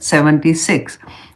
76।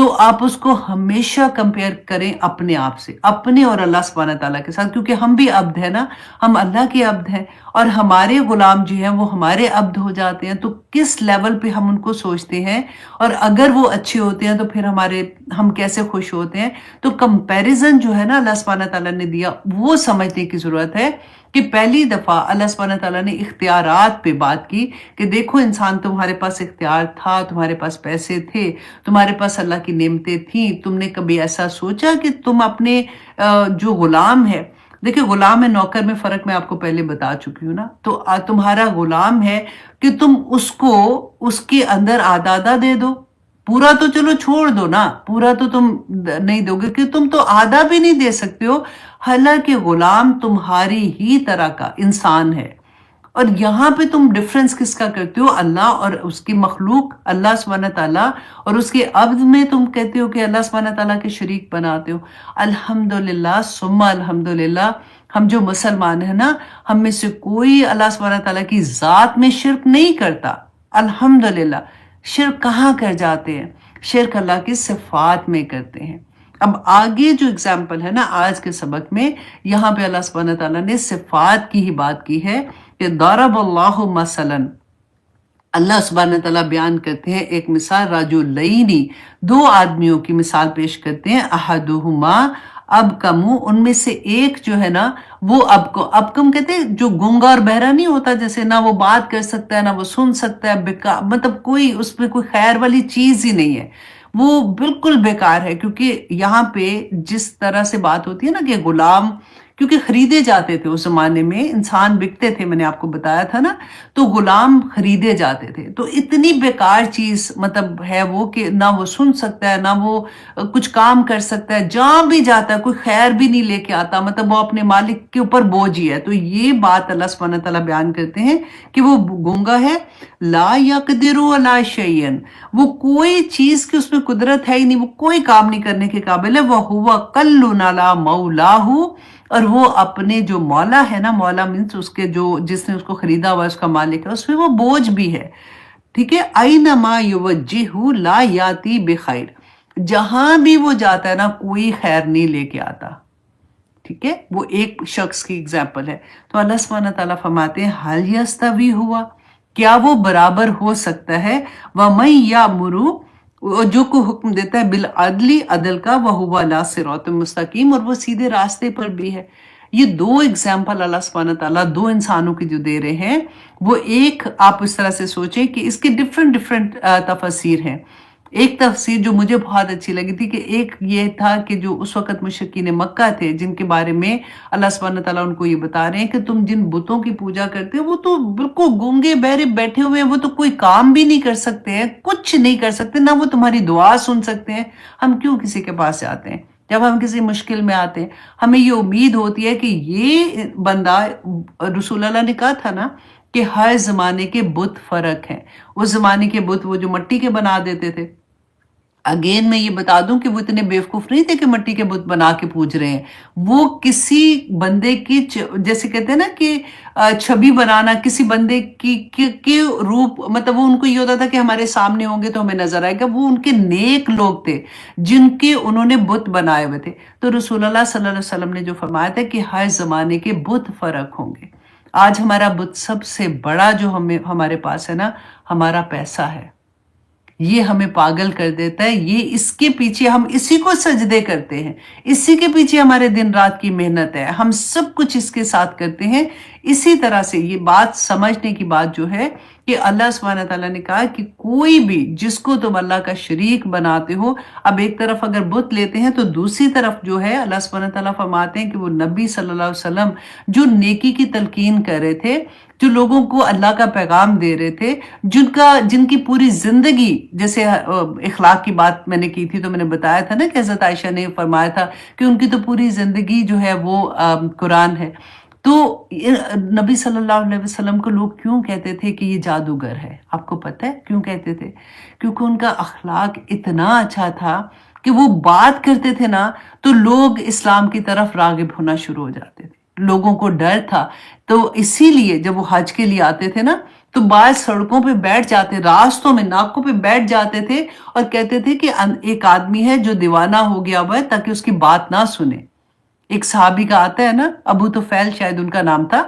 تو آپ اس کو ہمیشہ کمپیئر کریں اپنے آپ سے، اپنے اور اللہ سبحانہ تعالیٰ کے ساتھ، کیونکہ ہم بھی عبد ہیں نا، ہم اللہ کے عبد ہیں، اور ہمارے غلام جو ہیں وہ ہمارے عبد ہو جاتے ہیں، تو کس لیول پہ ہم ان کو سوچتے ہیں، اور اگر وہ اچھے ہوتے ہیں تو پھر ہم کیسے خوش ہوتے ہیں۔ تو کمپیریزن جو ہے نا اللہ سبحانہ تعالیٰ نے دیا، وہ سمجھنے کی ضرورت ہے کہ پہلی دفعہ اللہ سبحانہ تعالیٰ نے اختیارات پہ بات کی کہ دیکھو انسان، تمہارے پاس اختیار تھا، تمہارے پاس پیسے تھے، تمہارے پاس اللہ کی نعمتیں تھیں، تم نے کبھی ایسا سوچا کہ تم اپنے جو غلام ہے، دیکھیں غلام ہے نوکر میں فرق میں آپ کو پہلے بتا چکی ہوں نا، تو تمہارا غلام ہے کہ تم اس کو اس کے اندر آدھا دے دو، پورا تو چلو چھوڑ دو نا، پورا تو تم نہیں دو گے، کہ تم تو آدھا بھی نہیں دے سکتے ہو، حالانکہ غلام تمہاری ہی طرح کا انسان ہے۔ اور یہاں پہ تم ڈفرنس کس کا کرتے ہو؟ اللہ اور اس کی مخلوق، اللہ سبحانہ تعالیٰ اور اس کے عبد میں تم کہتے ہو کہ اللہ سبحانہ تعالیٰ کے شریک بناتے ہو۔ الحمدللہ ثم الحمدللہ، ہم جو مسلمان ہیں نا، ہم میں سے کوئی اللہ سبحانہ تعالیٰ کی ذات میں شرک نہیں کرتا، الحمدللہ۔ شرک کہاں کر جاتے ہیں؟ شرک اللہ کی صفات میں کرتے ہیں۔ اب آگے جو اگزامپل ہے نا آج کے سبق میں، یہاں پہ اللہ سبحانہ تعالیٰ نے صفات کی ہی بات کی ہے کہ ضرب اللہ مثلا، اللہ سبحانہ تعالیٰ بیان کرتے ہیں ایک مثال، رجلین، دو آدمیوں کی مثال پیش کرتے ہیں، احدہما ابکم، ان میں سے ایک جو ہے نا وہ ابکم کہتے ہیں جو گونگا اور بہرا نہیں ہوتا، جیسے نہ وہ بات کر سکتا ہے نہ وہ سن سکتا ہے، مطلب کوئی اس میں کوئی خیر والی چیز ہی نہیں ہے، وہ بالکل بیکار ہے۔ کیونکہ یہاں پہ جس طرح سے بات ہوتی ہے نا کہ غلام، کیونکہ خریدے جاتے تھے اس زمانے میں، انسان بکتے تھے، میں نے آپ کو بتایا تھا نا، تو غلام خریدے جاتے تھے، تو اتنی بیکار چیز مطلب ہے وہ کہ نہ وہ سن سکتا ہے نہ وہ کچھ کام کر سکتا ہے، جہاں بھی جاتا ہے کوئی خیر بھی نہیں لے کے آتا، مطلب وہ اپنے مالک کے اوپر بوجھ ہی ہے۔ تو یہ بات اللہ سبحانہ تعالیٰ بیان کرتے ہیں کہ وہ گونگا ہے، لا یقدر علی شیء، وہ کوئی چیز کی اس میں قدرت ہے ہی نہیں، وہ کوئی کام نہیں کرنے کے قابل ہے، وَهُوَ قَلٌّ عَلَى مَوْلَاهُ، اور وہ اپنے جو مولا ہے نا، مولا مینس اس کے جو جس نے اس کو خریدا ہوا ہے، اس کا مالک ہے، اس میں وہ بوجھ بھی ہے، ٹھیک ہے۔ اینما یوجہہ لا یاتی بخیر، جہاں بھی وہ جاتا ہے نا کوئی خیر نہیں لے کے آتا، ٹھیک ہے۔ وہ ایک شخص کی اگزامپل ہے۔ تو اللہ سبحانہ تعالیٰ فرماتے ہیں حل یستوی ہوا، کیا وہ برابر ہو سکتا ہے، وَمَن یَأْمُرُ، جو کو حکم دیتا ہے بالعدل، عدل کا، وَهُوَ عَلَىٰ صِرَاطٍ مستقیم، اور وہ سیدھے راستے پر بھی ہے۔ یہ دو اگزامپل اللہ سبحانہ تعالیٰ دو انسانوں کی جو دے رہے ہیں، وہ ایک آپ اس طرح سے سوچیں کہ اس کے ڈفرنٹ تفسیر ہیں۔ ایک تفسیر جو مجھے بہت اچھی لگی تھی کہ ایک یہ تھا کہ جو اس وقت مشرکین مکہ تھے، جن کے بارے میں اللہ سبحانہ تعالیٰ ان کو یہ بتا رہے ہیں کہ تم جن بتوں کی پوجا کرتے ہو وہ تو بالکل گونگے بہرے بیٹھے ہوئے ہیں، وہ تو کوئی کام بھی نہیں کر سکتے ہیں، کچھ نہیں کر سکتے، نہ وہ تمہاری دعا سن سکتے ہیں، ہم کیوں کسی کے پاس جاتے ہیں؟ جب ہم کسی مشکل میں آتے ہیں ہمیں یہ امید ہوتی ہے کہ یہ بندہ، رسول اللہ نے کہا تھا نا کہ ہر زمانے کے بت فرق ہیں، اس زمانے کے بت وہ جو مٹی کے بنا دیتے تھے، اگین میں یہ بتا دوں کہ وہ اتنے بیوقوف نہیں تھے کہ مٹی کے بت بنا کے پوج رہے ہیں، وہ کسی بندے کی جیسے کہتے ہیں نا کہ چھبی بنانا، کسی بندے کی روپ، مطلب وہ ان کو یہ ہوتا تھا کہ ہمارے سامنے ہوں گے تو ہمیں نظر آئے گا، وہ ان کے نیک لوگ تھے جن کے انہوں نے بت بنائے ہوئے تھے۔ تو رسول اللہ صلی اللہ علیہ وسلم نے جو فرمایا تھا کہ ہر زمانے کے بت فرق ہوں گے۔ آج ہمارا بت سب سے بڑا جو ہمارے پاس ہے نا، ہمارا پیسہ ہے، یہ ہمیں پاگل کر دیتا ہے، یہ اس کے پیچھے ہم اسی کو سجدے کرتے ہیں، اسی کے پیچھے ہمارے دن رات کی محنت ہے، ہم سب کچھ اس کے ساتھ کرتے ہیں۔ اسی طرح سے یہ بات سمجھنے کی بات جو ہے کہ اللہ سبحانہ تعالیٰ نے کہا کہ کوئی بھی جس کو تم اللہ کا شریک بناتے ہو، اب ایک طرف اگر بت لیتے ہیں تو دوسری طرف جو ہے اللہ سبحانہ تعالیٰ فرماتے ہیں کہ وہ نبی صلی اللہ علیہ وسلم جو نیکی کی تلقین کر رہے تھے، جو لوگوں کو اللہ کا پیغام دے رہے تھے، جن کی پوری زندگی، جیسے اخلاق کی بات میں نے کی تھی تو میں نے بتایا تھا نا کہ حضرت عائشہ نے فرمایا تھا کہ ان کی تو پوری زندگی جو ہے وہ قرآن ہے۔ تو نبی صلی اللہ علیہ وسلم کو لوگ کیوں کہتے تھے کہ یہ جادوگر ہے؟ آپ کو پتہ ہے کیوں کہتے تھے؟ کیونکہ ان کا اخلاق اتنا اچھا تھا کہ وہ بات کرتے تھے نا تو لوگ اسلام کی طرف راغب ہونا شروع ہو جاتے تھے، لوگوں کو ڈر تھا۔ تو اسی لیے جب وہ حج کے لیے آتے تھے نا تو بعض سڑکوں پہ بیٹھ جاتے، راستوں میں ناکوں پہ بیٹھ جاتے تھے اور کہتے تھے کہ ایک آدمی ہے جو دیوانہ ہو گیا ہوا ہے تاکہ اس کی بات نہ سنے۔ ایک صحابی کا آتا ہے نا، ابو طفیل شاید ان کا نام تھا،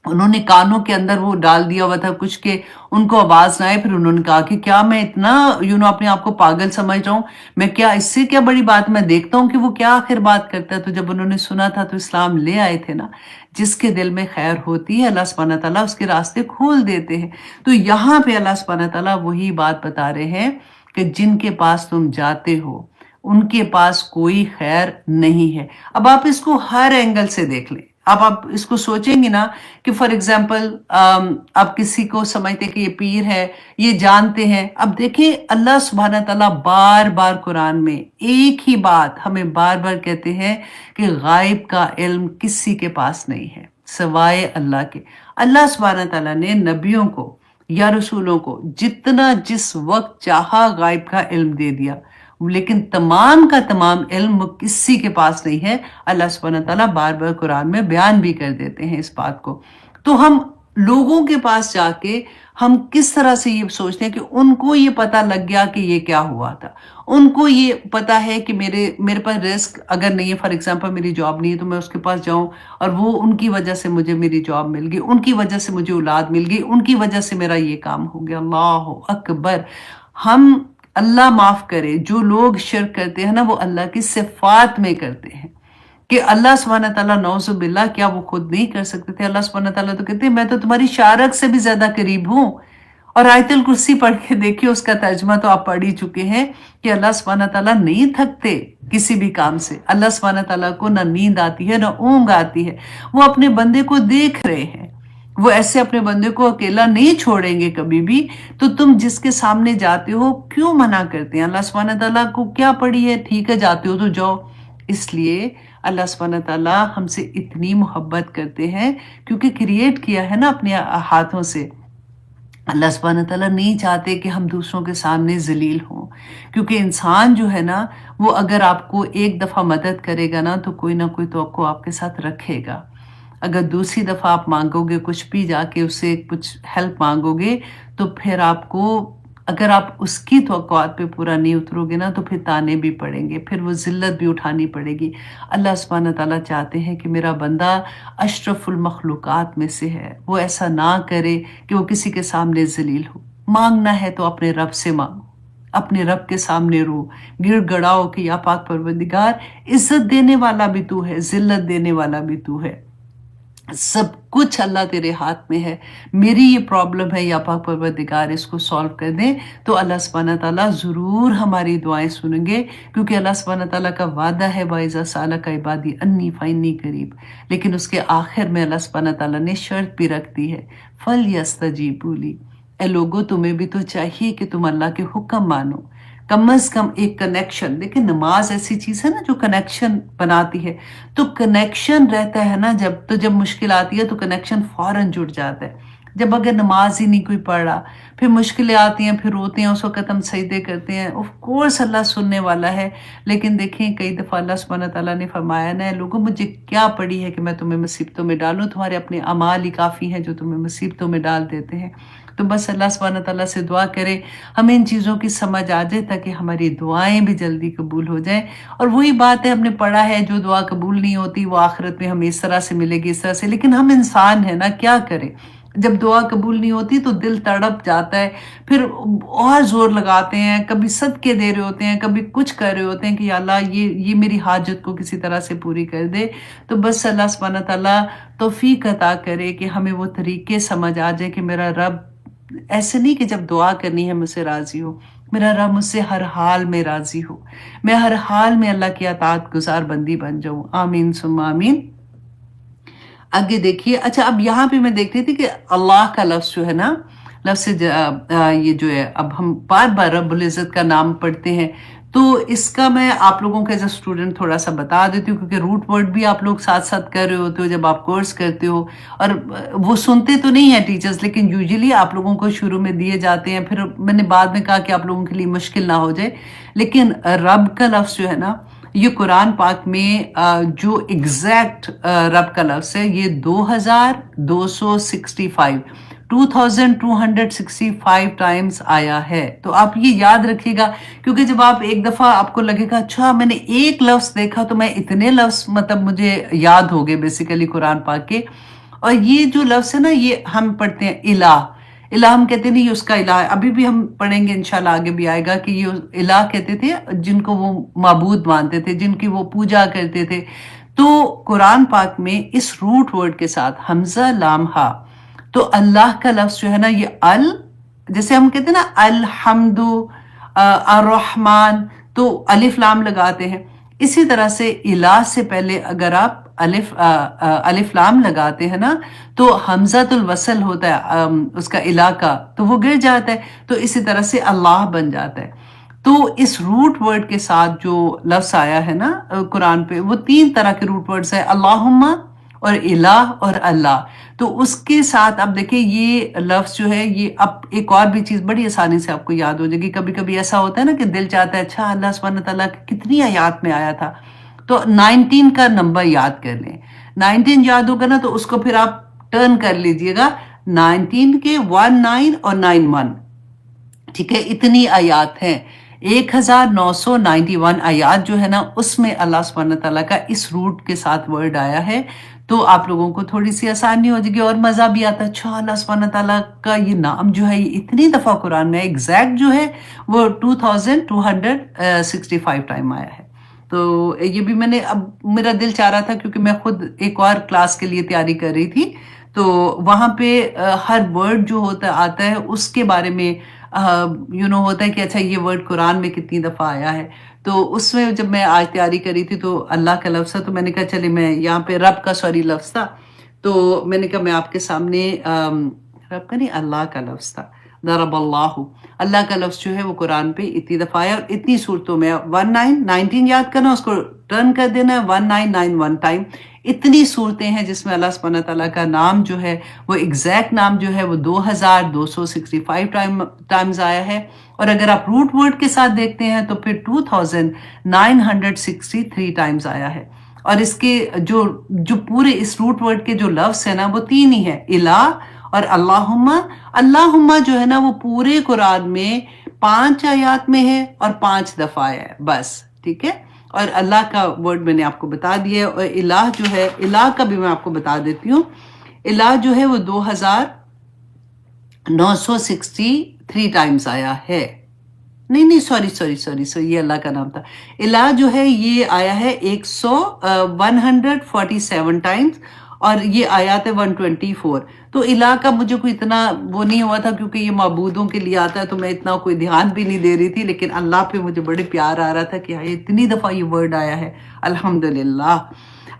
انہوں نے کانوں کے اندر وہ ڈال دیا ہوا تھا کچھ کہ ان کو آواز نہ آئے، پھر انہوں نے کہا کہ کیا میں اتنا اپنے آپ کو پاگل سمجھ رہا ہوں، میں کیا اس سے کیا بڑی بات، میں دیکھتا ہوں کہ وہ کیا آخر بات کرتا ہے۔ تو جب انہوں نے سنا تھا تو اسلام لے آئے تھے نا۔ جس کے دل میں خیر ہوتی ہے اللہ سبحانہ تعالیٰ اس کے راستے کھول دیتے ہیں۔ تو یہاں پہ اللہ سبحانہ تعالیٰ وہی بات بتا رہے ہیں کہ جن کے پاس تم جاتے ہو ان کے پاس کوئی خیر نہیں ہے۔ اب آپ اس کو ہر اینگل سے دیکھ لیں، اب آپ اس کو سوچیں گے نا کہ فار ایگزامپل آپ کسی کو سمجھتے کہ یہ پیر ہے، یہ جانتے ہیں۔ اب دیکھیں اللہ سبحانہ تعالیٰ بار بار قرآن میں ایک ہی بات ہمیں بار بار کہتے ہیں کہ غائب کا علم کسی کے پاس نہیں ہے سوائے اللہ کے۔ اللہ سبحانہ تعالیٰ نے نبیوں کو یا رسولوں کو جتنا جس وقت چاہا غائب کا علم دے دیا، لیکن تمام کا تمام علم کسی کے پاس نہیں ہے۔ اللہ سبحانہ تعالیٰ بار بار قرآن میں بیان بھی کر دیتے ہیں اس بات کو۔ تو ہم لوگوں کے پاس جا کے ہم کس طرح سے یہ سوچتے ہیں کہ ان کو یہ پتہ لگ گیا کہ یہ کیا ہوا تھا، ان کو یہ پتہ ہے کہ میرے پاس رزق اگر نہیں ہے، فار ایگزامپل میری جاب نہیں ہے تو میں اس کے پاس جاؤں اور وہ ان کی وجہ سے مجھے میری جاب مل گئی، ان کی وجہ سے مجھے اولاد مل گئی، ان کی وجہ سے میرا یہ کام ہو گیا۔ اللہ اکبر! ہم اللہ معاف کرے جو لوگ شرک کرتے ہیں نا وہ اللہ کی صفات میں کرتے ہیں کہ اللہ سبحانہ تعالیٰ نعوذ باللہ کیا وہ خود نہیں کر سکتے تھے؟ اللہ سبحانہ تعالیٰ تو کہتے ہیں میں تو تمہاری شارک سے بھی زیادہ قریب ہوں۔ اور آیت الکرسی پڑھ کے دیکھیے، اس کا ترجمہ تو آپ پڑھ ہی چکے ہیں کہ اللہ سبحانہ تعالیٰ نہیں تھکتے کسی بھی کام سے۔ اللہ سبحانہ تعالیٰ کو نہ نیند آتی ہے نہ اونگ آتی ہے، وہ اپنے بندے کو دیکھ رہے ہیں، وہ ایسے اپنے بندے کو اکیلا نہیں چھوڑیں گے کبھی بھی۔ تو تم جس کے سامنے جاتے ہو کیوں منع کرتے ہیں؟ اللہ سبحانہ تعالیٰ کو کیا پڑی ہے، ٹھیک ہے جاتے ہو تو جاؤ۔ اس لیے اللہ سبحانہ تعالیٰ ہم سے اتنی محبت کرتے ہیں کیونکہ کریٹ کیا ہے نا اپنے ہاتھوں سے۔ اللہ سبحانہ تعالیٰ نہیں چاہتے کہ ہم دوسروں کے سامنے ذلیل ہوں، کیونکہ انسان جو ہے نا وہ اگر آپ کو ایک دفعہ مدد کرے گا نا تو کوئی نہ کوئی توقع آپ کے ساتھ رکھے گا۔ اگر دوسری دفعہ آپ مانگو گے کچھ بھی، جا کے اسے کچھ ہیلپ مانگو گے، تو پھر آپ کو اگر آپ اس کی توقعات پہ پورا نہیں اترو گے نا تو پھر تانے بھی پڑیں گے، پھر وہ ذلت بھی اٹھانی پڑے گی۔ اللہ سبحانہ تعالیٰ چاہتے ہیں کہ میرا بندہ اشرف المخلوقات میں سے ہے، وہ ایسا نہ کرے کہ وہ کسی کے سامنے ذلیل ہو۔ مانگنا ہے تو اپنے رب سے مانگو، اپنے رب کے سامنے رو، گڑ گڑاؤ کہ یا پاک پروردگار عزت دینے والا بھی تو ہے، ذلت دینے والا بھی تو ہے، سب کچھ اللہ تیرے ہاتھ میں ہے، میری یہ پرابلم ہے یا پاک پروردگار اس کو سالو کر دیں۔ تو اللہ سبحانہ تعالیٰ ضرور ہماری دعائیں سنیں گے، کیونکہ اللہ سبحانہ تعالیٰ کا وعدہ ہے وَإِذَا سَأَلَكَ عِبَادِي أَنِّي فَإِنِّي قَرِيبٌ، لیکن اس کے آخر میں اللہ سبحانہ تعالیٰ نے شرط بھی رکھ دی ہے فَلْيَسْتَجِيبُوا لِي۔ اے لوگو تمہیں بھی تو چاہیے کہ تم اللہ کے حکم مانو، کم از کم ایک کنیکشن۔ دیکھیں نماز ایسی چیز ہے نا جو کنیکشن بناتی ہے، تو کنیکشن رہتا ہے نا جب مشکل آتی ہے تو کنیکشن فوراً جڑ جاتا ہے۔ جب اگر نماز ہی نہیں کوئی پڑھ رہا، پھر مشکلیں آتی ہیں، پھر روتے ہیں، اس وقت ہم سجدے کرتے ہیں، آف کورس اللہ سننے والا ہے۔ لیکن دیکھیں کئی دفعہ اللہ سبحانہ تعالیٰ نے فرمایا نا لوگوں مجھے کیا پڑی ہے کہ میں تمہیں مصیبتوں میں ڈالوں، تمہارے اپنے اعمال ہی کافی ہیں جو تمہیں مصیبتوں میں ڈال دیتے ہیں۔ تو بس اللہ سبحانہ تعالیٰ سے دعا کرے ہمیں ان چیزوں کی سمجھ آ جائے تاکہ ہماری دعائیں بھی جلدی قبول ہو جائیں۔ اور وہی بات ہے ہم نے پڑھا ہے جو دعا قبول نہیں ہوتی وہ آخرت میں ہمیں اس طرح سے ملے گی، اس طرح سے، لیکن ہم انسان ہیں نا، کیا کریں؟ جب دعا قبول نہیں ہوتی تو دل تڑپ جاتا ہے، پھر اور زور لگاتے ہیں، کبھی صدقے دے رہے ہوتے ہیں، کبھی کچھ کر رہے ہوتے ہیں کہ یا اللہ یہ میری حاجت کو کسی طرح سے پوری کر دے۔ تو بس اللہ سبحانہ تعالیٰ توفیق عطا کرے کہ ہمیں وہ طریقے سمجھ آ جائے کہ میرا رب ایسے نہیں کہ جب دعا کرنی ہے مجھ سے راضی ہو، میرا رب مجھ سے ہر حال میں راضی ہو، میں ہر حال میں اللہ کی اطاعت گزار بندی بن جاؤں۔ آمین ثم آمین۔ آگے دیکھیے، اچھا اب یہاں پہ میں دیکھ رہی تھی کہ اللہ کا لفظ جو ہے نا، لفظ یہ جو ہے، اب ہم بار بار رب العزت کا نام پڑھتے ہیں، تو اس کا میں آپ لوگوں کو ایز اے اسٹوڈنٹ تھوڑا سا بتا دیتی ہوں، کیونکہ روٹ ورڈ بھی آپ لوگ ساتھ ساتھ کر رہے ہوتے ہو جب آپ کورس کرتے ہو، اور وہ سنتے تو نہیں ہیں ٹیچرز، لیکن یوزلی آپ لوگوں کو شروع میں دیے جاتے ہیں، پھر میں نے بعد میں کہا کہ آپ لوگوں کے لیے مشکل نہ ہو جائے۔ لیکن رب کا لفظ جو ہے نا، یہ قرآن پاک میں جو ایگزیکٹ رب کا لفظ ہے یہ 2265 2265 ٹائمز آیا ہے. تو آپ یہ یاد رکھیے گا، کیونکہ جب آپ ایک دفعہ آپ کو لگے گا اچھا میں نے ایک لفظ دیکھا تو میں اتنے لفظ مطلب مجھے یاد ہو گئے بیسیکلی قرآن پاک کے. اور یہ جو لفظ ہے نا، یہ ہم پڑھتے ہیں الہ. الہ ہم کہتے نہیں، یہ اس کا الہ ہے. ابھی بھی ہم پڑھیں گے انشاءاللہ، آگے بھی آئے گا کہ یہ الہ کہتے تھے جن کو وہ معبود مانتے تھے، جن کی وہ پوجا کرتے تھے. تو قرآن پاک میں اس روٹ ورڈ کے ساتھ حمزہ لام ہا، تو اللہ کا لفظ جو ہے نا یہ جیسے ہم کہتے ہیں نا الحمد، الرحمن، تو الف لام لگاتے ہیں. اسی طرح سے الہ سے پہلے اگر آپ الف لام لگاتے ہیں نا تو حمزۃ الوصل ہوتا ہے اس کا الہ کا، تو وہ گر جاتا ہے. تو اسی طرح سے اللہ بن جاتا ہے. تو اس روٹ ورڈ کے ساتھ جو لفظ آیا ہے نا قرآن پہ، وہ 3 طرح کے روٹ ورڈز ہیں، اللہم اور الہ اور اللہ. تو اس کے ساتھ اب دیکھیں یہ لفظ جو ہے، یہ اب ایک اور بھی چیز بڑی آسانی سے آپ کو یاد ہو جائے گی. کبھی کبھی ایسا ہوتا ہے نا کہ دل چاہتا ہے اچھا اللہ سبحانہ تعالیٰ کتنی آیات میں آیا تھا، تو 19 کا نمبر یاد کر لیں. 19 یاد ہوگا نا تو اس کو پھر آپ ٹرن کر لیجئے گا 19 کے 19 اور 91. ٹھیک ہے، اتنی آیات ہیں. 1991 آیات جو ہے نا اس میں اللہ سبحانہ تعالیٰ کا اس روٹ کے ساتھ ورڈ آیا ہے. تو آپ لوگوں کو تھوڑی سی آسانی ہو جائے گی اور مزہ بھی آتا ہے. اچھا اللہ سبحانہ تعالیٰ کا یہ نام جو ہے یہ اتنی دفعہ قرآن میں ایگزیکٹ جو ہے وہ 2265 ٹائم آیا ہے. تو یہ بھی میں نے، اب میرا دل چاہ رہا تھا کیونکہ میں خود ایک اور کلاس کے لیے تیاری کر رہی تھی، تو وہاں پہ ہر ورڈ جو آتا ہے اس کے بارے میں ہوتا ہے کہ اچھا یہ ورڈ قرآن میں کتنی دفعہ آیا ہے. تو اس میں جب میں آج تیاری کری تھی تو اللہ کا لفظ تھا، تو میں نے کہا چلے میں یہاں پہ رب کا لفظ تھا، تو میں نے کہا میں آپ کے سامنے رب کا نہیں، اللہ کا لفظ تھا، ضرب اللہ کا لفظ جو ہے وہ قرآن پہ اتنی دفعہ آیا اور اتنی صورتوں میں. 19 یاد کرنا، اس کو ٹرن کر دینا ہے 1991 ٹائم. اتنی صورتیں ہیں جس میں اللہ سبحانہ تعالیٰ کا نام جو ہے وہ ایگزیکٹ نام جو ہے وہ 2265 ٹائمز آیا ہے. اور اگر آپ روٹ ورڈ کے ساتھ دیکھتے ہیں تو پھر 2963 ٹائمز آیا ہے. اور اس کے جو پورے اس روٹ ورڈ کے جو لفظ ہیں نا وہ 3 ہی ہیں، الہ اور اللہم. اللہم جو ہے نا وہ پورے قرآن میں 5 آیات میں ہے اور 5 دفعہ ہے بس. ٹھیک ہے، اور اللہ کا ورڈ میں نے آپ کو بتا دیا ہے. اور الہ جو ہے، الہ کا بھی میں آپ کو بتا دیتی ہوں. الہ جو ہے وہ 2963 ٹائمز آیا ہے. نہیں سوری یہ اللہ کا نام تھا. الہ جو ہے یہ آیا ہے 147 ٹائمز اور یہ آیات ہے 124. تو الہ کا مجھے کوئی اتنا وہ نہیں ہوا تھا کیونکہ یہ معبودوں کے لیے آتا ہے، تو میں اتنا کوئی دھیان بھی نہیں دے رہی تھی، لیکن اللہ پہ مجھے بڑے پیار آ رہا تھا کہ اتنی دفعہ یہ ورڈ آیا ہے، الحمدللہ.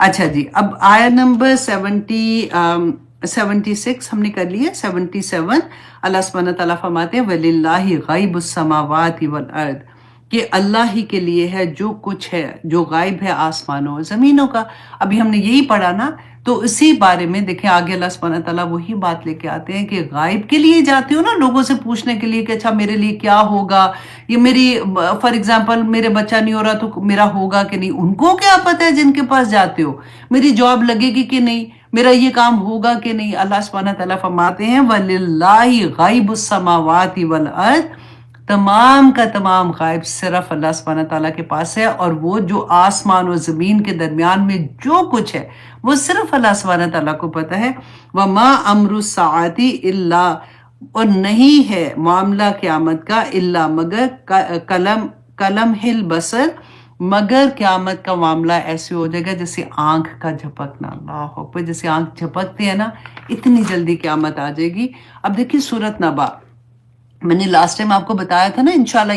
اچھا جی، اب آیت نمبر 76 ہم نے کر لی ہے. 77 اللہ سبحانہ تعالیٰ فرماتے ہیں وَلِلَّهِ غَيْبُ السَّمَاوَاتِ وَالْأَرْضِ، کہ اللہ ہی کے لیے ہے جو کچھ ہے جو غائب ہے آسمانوں اور زمینوں کا. ابھی ہم نے یہی پڑھا نا، تو اسی بارے میں دیکھیں آگے اللہ سبحانہ تعالیٰ وہی بات لے کے آتے ہیں کہ غائب کے لیے جاتے ہو نا لوگوں سے پوچھنے کے لیے کہ اچھا میرے لیے کیا ہوگا، یہ میری فار ایگزامپل میرے بچہ نہیں ہو رہا تو میرا ہوگا کہ نہیں. ان کو کیا پتہ ہے جن کے پاس جاتے ہو میری جاب لگے گی کہ نہیں، میرا یہ کام ہوگا کہ نہیں. اللہ سبحانہ تعالیٰ فرماتے ہیں وَلِلَّهِ غَيْبُ السَّمَاوَاتِ وَالْأَرْضِ، تمام کا تمام غائب صرف اللہ سبحانہ تعالیٰ کے پاس ہے. اور وہ جو آسمان و زمین کے درمیان میں جو کچھ ہے وہ صرف اللہ سبحانہ تعالیٰ کو پتہ ہے. وَمَا أَمْرُ السَّاعَةِ إِلَّا، اور نہیں ہے معاملہ قیامت کا الا مگر کلمح البصر، مگر قیامت کا معاملہ ایسے ہو جائے گا جیسے آنکھ کا جھپکنا. اللہ اکبر، جیسے آنکھ جھپکتے ہیں نا اتنی جلدی قیامت آ جائے گی. اب دیکھیے سورۃ نبا، میں نے لاسٹ ٹائم آپ کو بتایا تھا نا انشاءاللہ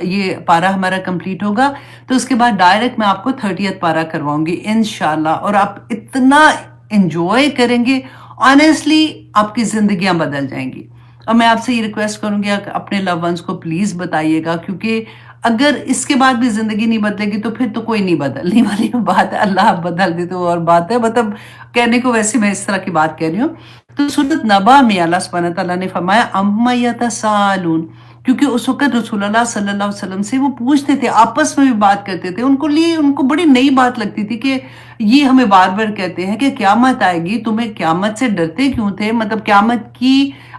یہ پارہ ہمارا کمپلیٹ ہوگا تو اس کے بعد ڈائریکٹ میں آپ کو 30th پارہ کرواؤں گی انشاءاللہ، اور آپ اتنا انجوائے کریں گے، آنیسٹلی آپ کی زندگیاں بدل جائیں گی. اور میں آپ سے یہ ریکویسٹ کروں گی اپنے لو ونس کو پلیز بتائیے گا، کیونکہ اگر اس کے بعد بھی زندگی نہیں بدلے گی تو پھر تو کوئی نہیں بدلنے والی بات ہے. اللہ بدل دے تو اور بات ہے، مطلب کہنے کو ویسے میں اس طرح کی بات کہہ رہی ہوں. تو سورۃ نبا میں اللہ سبحانہ تعالیٰ نے فرمایا اما یتساءلون، کیونکہ اس وقت رسول اللہ صلی اللہ علیہ وسلم سے وہ پوچھتے تھے، آپس میں بھی بات کرتے تھے. ان کو بڑی نئی بات لگتی تھی کہ یہ ہمیں بار بار کہتے ہیں کہ قیامت آئے گی، تمہیں قیامت سے ڈرتے کیوں تھے؟ مطلب قیامت کی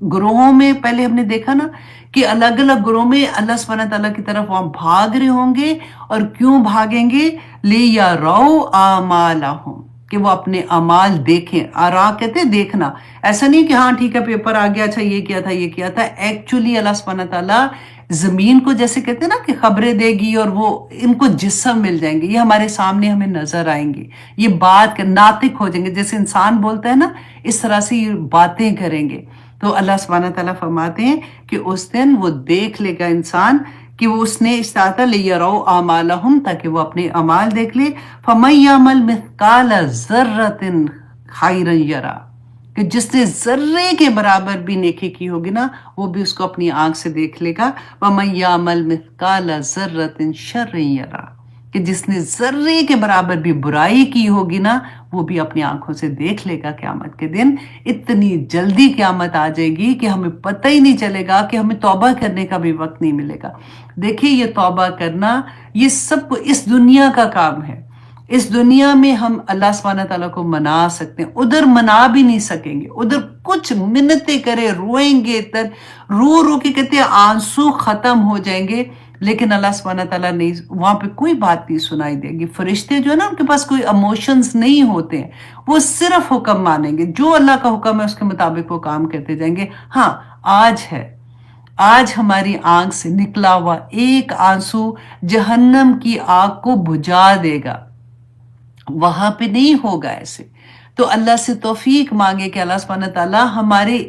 گروہوں میں پہلے ہم نے دیکھا نا کہ الگ الگ گروہ میں اللہ سبحانہ تعالیٰ کی طرف وہاں بھاگ رہے ہوں گے، اور کیوں بھاگیں گے؟ لِيَرَوْا أَعْمَالَهُمْ، کہ وہ اپنے اعمال دیکھیں. آرا کہتے ہیں دیکھنا، ایسا نہیں کہ ہاں ٹھیک ہے پیپر آ گیا، اچھا یہ کیا تھا یہ کیا تھا. ایکچولی اللہ سبحانہ تعالیٰ زمین کو جیسے کہتے ہیں نا کہ خبریں دے گی، اور وہ ان کو جسم مل جائیں گے، یہ ہمارے سامنے ہمیں نظر آئیں گے، یہ بات ناطق ہو جائیں گے، جیسے انسان بولتا ہے نا اس طرح سے یہ باتیں کریں گے. تو اللہ سبحانہ تعالیٰ فرماتے ہیں کہ اس دن وہ دیکھ لے گا انسان کہ وہ اس نے استطاعت لِيَرَوْا أَعْمَالَهُمْ، تاکہ وہ اپنے اعمال دیکھ لے. فَمَن يَعْمَلْ مِثْقَالَ ذَرَّةٍ خَيْرًا يَرَهُ، کہ جس نے ذرے کے برابر بھی نیکی کی ہوگی نا وہ بھی اس کو اپنی آنکھ سے دیکھ لے گا. وَمَن يَعْمَلْ مِثْقَالَ ذَرَّةٍ شَرًّا يَرَهُ، کہ جس نے ذرے کے برابر بھی برائی کی ہوگی نا وہ بھی اپنی آنکھوں سے دیکھ لے گا. قیامت کے دن اتنی جلدی قیامت آ جائے گی کہ ہمیں پتہ ہی نہیں چلے گا، کہ ہمیں توبہ کرنے کا بھی وقت نہیں ملے گا. دیکھیے یہ توبہ کرنا یہ سب کو اس دنیا کا کام ہے. اس دنیا میں ہم اللہ سبحانہ تعالیٰ کو منا سکتے ہیں، ادھر منا بھی نہیں سکیں گے. ادھر کچھ منتیں کرے، روئیں گے، رو رو کے کہتے ہیں آنسو ختم ہو جائیں گے، لیکن اللہ سبحانہ تعالیٰ نہیں، وہاں پہ کوئی بات نہیں سنائی دے گی. فرشتے جو ہے نا ان کے پاس کوئی ایموشنز نہیں ہوتے ہیں، وہ صرف حکم مانیں گے، جو اللہ کا حکم ہے اس کے مطابق وہ کام کرتے جائیں گے. ہاں آج ہماری آنکھ سے نکلا ہوا ایک آنسو جہنم کی آگ کو بجھا دے گا، وہاں پہ نہیں ہوگا ایسے. تو اللہ سے توفیق مانگے کہ اللہ سبحانہ تعالیٰ ہمارے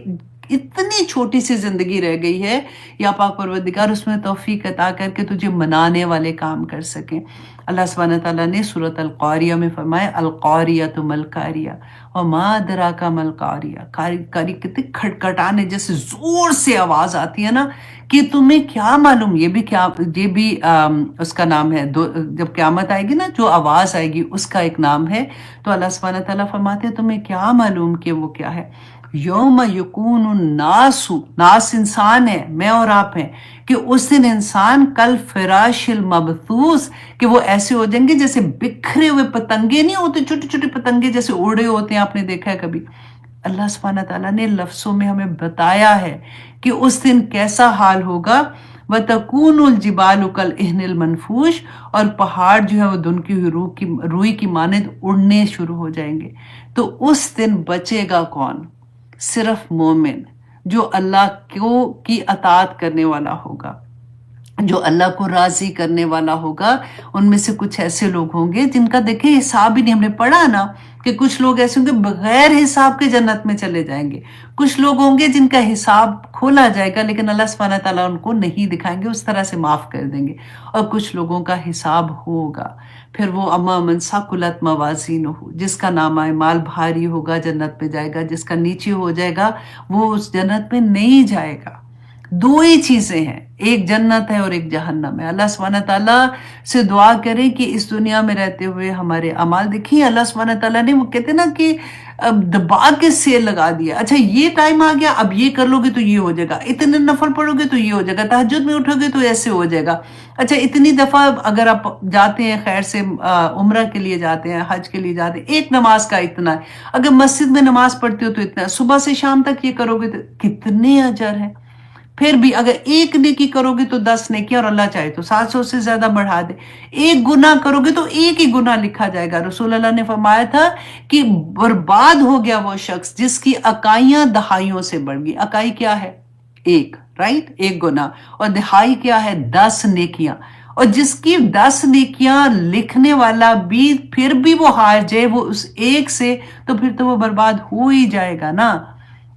اتنی چھوٹی سی زندگی رہ گئی ہے، یا پاک پروردگار اس میں توفیق عطا کر کے تجھے منانے والے کام کر سکیں. اللہ سبحانہ تعالیٰ نے سورۃ القاریہ میں فرمایا القاریۃ ما القاریہ وما ادراک ما القاریہ. کاری کتنے کھٹکھٹانے جیسے زور سے آواز آتی ہے نا کہ تمہیں کیا معلوم. یہ بھی اس کا نام ہے. جب قیامت آئے گی نا جو آواز آئے گی اس کا ایک نام ہے. تو اللہ سبحانہ تعالیٰ فرماتے ہیں تمہیں کیا معلوم کہ وہ کیا ہے. یوم یکون الناس، ناس انسان ہے، میں اور آپ ہیں، کہ اس دن انسان کل فراش المبثوث، کہ وہ ایسے ہو جائیں گے جیسے بکھرے ہوئے پتنگے نہیں ہوتے، چھوٹے چھوٹے پتنگے جیسے اڑے ہوتے ہیں، آپ نے دیکھا ہے کبھی. اللہ سبحانہ تعالیٰ نے لفظوں میں ہمیں بتایا ہے کہ اس دن کیسا حال ہوگا. وَتَكُونُ الْجِبَالُ كَالْعِهْنِ الْمَنْفُوشِ، اور پہاڑ جو ہے وہ دھنکی ہوئی روئی کی مانند اڑنے شروع ہو جائیں گے. تو اس دن بچے گا کون؟ صرف مومن جو اللہ کی اطاعت کرنے والا ہوگا، جو اللہ کو راضی کرنے والا ہوگا. ان میں سے کچھ ایسے لوگ ہوں گے جن کا دیکھیں حساب ہی نہیں، ہم نے پڑھا نا کہ کچھ لوگ ایسے ہوں گے بغیر حساب کے جنت میں چلے جائیں گے. کچھ لوگ ہوں گے جن کا حساب کھولا جائے گا لیکن اللہ سبحانہ تعالیٰ ان کو نہیں دکھائیں گے، اس طرح سے معاف کر دیں گے. اور کچھ لوگوں کا حساب ہوگا، پھر وہ اما من ثقلت موازینہ، جس کا نامہ اعمال بھاری ہوگا جنت میں جائے گا، جس کا نیچے ہو جائے گا وہ اس جنت میں نہیں جائے گا. دو ہی چیزیں ہیں، ایک جنت ہے اور ایک جہنم ہے. اللہ سبحانہ تعالیٰ سے دعا کریں کہ اس دنیا میں رہتے ہوئے ہمارے اعمال دیکھیں. اللہ سبحانہ تعالیٰ نے وہ کہتے ہیں نا کہ دبا کے سیل لگا دیا، اچھا یہ ٹائم آ گیا، اب یہ کر لو گے تو یہ ہو جائے گا، اتنے نفل پڑھو گے تو یہ ہو جائے گا، تہجد میں اٹھو گے تو ایسے ہو جائے گا. اچھا اتنی دفعہ اگر آپ جاتے ہیں خیر سے عمرہ کے لیے جاتے ہیں، حج کے لیے جاتے ہیں، ایک نماز کا اتنا ہے، اگر مسجد میں نماز پڑھتے ہو تو اتنا ہے، صبح سے شام تک یہ کرو گے تو کتنے اجر ہیں. پھر بھی اگر ایک نیکی کرو گے تو 10 نیکی، اور اللہ چاہے تو 700 سے زیادہ بڑھا دے. ایک گناہ کرو گے تو ایک ہی گناہ لکھا جائے گا. رسول اللہ نے فرمایا تھا کہ برباد ہو گیا وہ شخص جس کی اکائیاں دہائیوں سے بڑھ گئی. اکائی کیا ہے؟ ایک، رائٹ، ایک گناہ. اور دہائی کیا ہے؟ 10 نیکیاں. اور جس کی 10 نیکیاں لکھنے والا بھی پھر بھی وہ ہار جائے وہ اس ایک سے، تو پھر تو وہ برباد ہو ہی جائے گا نا.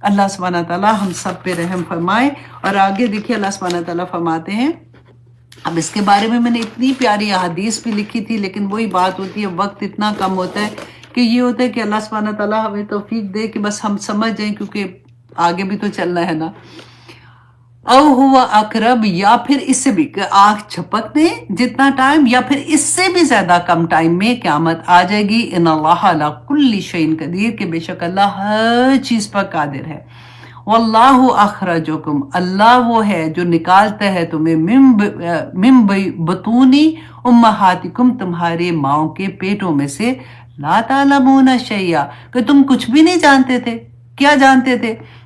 اللہ سبحانہ تعالیٰ ہم سب پہ رحم فرمائے. اور آگے دیکھیے اللہ سبحانہ تعالیٰ فرماتے ہیں، اب اس کے بارے میں نے اتنی پیاری احادیث بھی لکھی تھی، لیکن وہی بات ہوتی ہے وقت اتنا کم ہوتا ہے کہ یہ ہوتا ہے کہ اللہ سبحانہ تعالیٰ ہمیں توفیق دے کہ بس ہم سمجھ جائیں، کیونکہ آگے بھی تو چلنا ہے نا. او ہوا اقرب، یا پھر اس سے بھی آنکھ جھپکنے جتنا ٹائم، یا پھر اس سے بھی زیادہ کم ٹائم میں قیامت آ جائے گی. ان اللہ علی کل شیء قدیر، کہ بے شک اللہ ہر چیز پر قادر ہے. واللہ اخرجکم، اللہ وہ ہے جو نکالتا ہے تمہیں من بطونی امہاتکم، تمہارے ماؤں کے پیٹوں میں سے، لا تعلمون شیئا، کہ تم کچھ بھی نہیں جانتے تھے. کیا جانتے تھے؟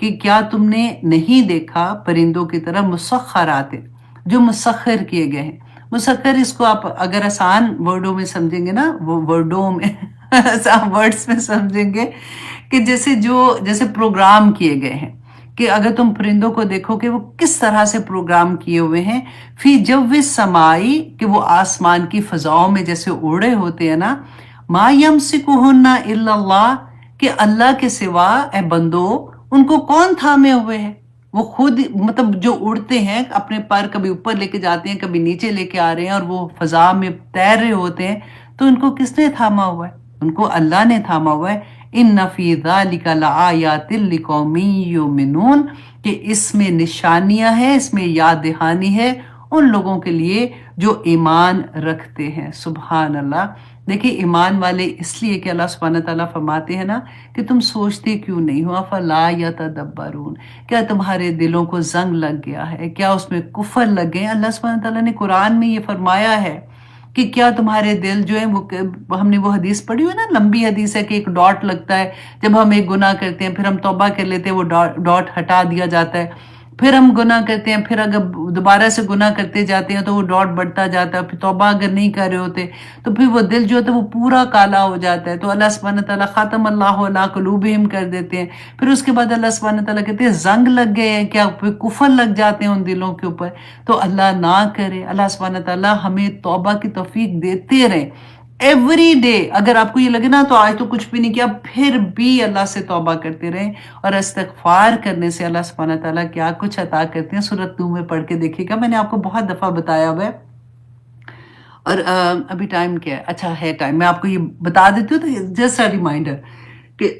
کہ کیا تم نے نہیں دیکھا پرندوں کی طرح مسخرات جو مسخر کیے گئے ہیں. مسخر اس کو آپ اگر آسان ورڈوں میں سمجھیں گے نا، وہ ورڈوں میں آسان ورڈز میں سمجھیں گے کہ جیسے پروگرام کیے گئے ہیں، کہ اگر تم پرندوں کو دیکھو کہ وہ کس طرح سے پروگرام کیے ہوئے ہیں، فی جو سمائی کہ وہ آسمان کی فضاؤں میں جیسے اڑے ہوتے ہیں نا، ما یمسکہن الا اللہ کہ اللہ کے سوا اے بندو ان کو کون تھامے ہوئے ہے. وہ خود مطلب جو اڑتے ہیں اپنے پر کبھی اوپر لے کے جاتے ہیں کبھی نیچے لے کے آ رہے ہیں اور وہ فضا میں تیر رہے ہوتے ہیں، تو ان کو کس نے تھاما ہوا ہے؟ ان کو اللہ نے تھاما ہوا ہے. ان فی ذالک لآیات لقوم یؤمنون کہ اس میں نشانیاں ہیں، اس میں یاد دہانی ہے ان لوگوں کے لیے جو ایمان رکھتے ہیں. سبحان اللہ. دیکھیں ایمان والے اس لیے کہ اللہ سبحانہ تعالیٰ فرماتے ہیں نا کہ تم سوچتے کیوں نہیں ہو، افلا یتدبرون، کیا تمہارے دلوں کو زنگ لگ گیا ہے، کیا اس میں کفر لگ گئے. اللہ سبحانہ تعالیٰ نے قرآن میں یہ فرمایا ہے کہ کیا تمہارے دل جو ہیں وہ ہم نے وہ حدیث پڑھی ہوئی نا، لمبی حدیث ہے کہ ایک ڈاٹ لگتا ہے جب ہم ایک گناہ کرتے ہیں، پھر ہم توبہ کر لیتے ہیں، وہ ڈاٹ ہٹا دیا جاتا ہے، پھر ہم گناہ کرتے ہیں، پھر اگر دوبارہ سے گناہ کرتے جاتے ہیں تو وہ ڈاٹ بڑھتا جاتا ہے، پھر توبہ اگر نہیں کر رہے ہوتے تو پھر وہ دل جو ہوتا ہے وہ پورا کالا ہو جاتا ہے. تو اللہ سبحانہ تعالیٰ ختم اللہ علی قلوبہم کر دیتے ہیں. پھر اس کے بعد اللہ سبحانہ تعالیٰ کہتے ہیں زنگ لگ گئے ہیں، کیا پھر کفر لگ جاتے ہیں ان دلوں کے اوپر. تو اللہ نہ کرے. اللہ سبحانہ تعالیٰ ہمیں توبہ کی توفیق دیتے رہے ایوری ڈے. اگر آپ کو یہ لگے نا تو آج تو کچھ بھی نہیں کیا، پھر بھی اللہ سے توبہ کرتے رہیں اور استغفار کرنے سے اللہ سبحانہ تعالیٰ کیا کچھ عطا کرتے ہیں. سورۃ نور میں پڑھ کے دیکھیے گا، میں نے آپ کو بہت دفعہ بتایا ہوا ہے. اور ابھی ٹائم کیا ہے؟ اچھا ہے ٹائم، میں آپ کو یہ بتا دیتی ہوں تو جسٹ اے ریمائنڈر کہ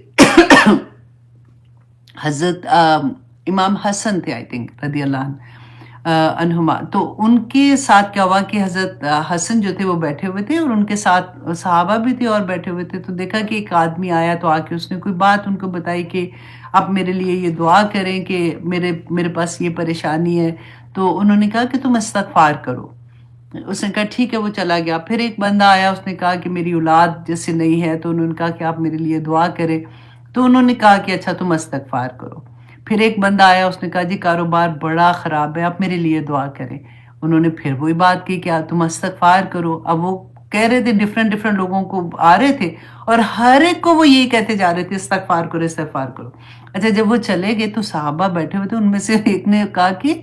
حضرت امام حسن تھے آئی تھنک رضی اللہ عنہما، تو ان کے ساتھ کیا ہوا کہ حضرت حسن جو تھے وہ بیٹھے ہوئے تھے اور ان کے ساتھ صحابہ بھی تھے اور بیٹھے ہوئے تھے. تو دیکھا کہ ایک آدمی آیا تو آ کے اس نے کوئی بات ان کو بتائی کہ آپ میرے لیے یہ دعا کریں کہ میرے پاس یہ پریشانی ہے. تو انہوں نے کہا کہ تم استغفار کرو. اس نے کہا ٹھیک ہے، وہ چلا گیا. پھر ایک بندہ آیا، اس نے کہا کہ میری اولاد جیسے نہیں ہے، تو انہوں نے کہا کہ آپ میرے لیے دعا کریں. تو انہوں نے کہا کہ اچھا تم استغفار کرو. پھر ایک بندہ آیا، اس نے کہا جی کاروبار بڑا خراب ہے، آپ میرے لیے دعا کریں. انہوں نے پھر وہی بات کی کہ تم استغفار کرو. اب وہ کہہ رہے تھے ڈیفرنٹ لوگوں کو آ رہے تھے اور ہر ایک کو وہ یہی کہتے جا رہے تھے استغفار کرو استغفار کرو. اچھا جب وہ چلے گئے تو صحابہ بیٹھے ہوئے تھے، ان میں سے ایک نے کہا کہ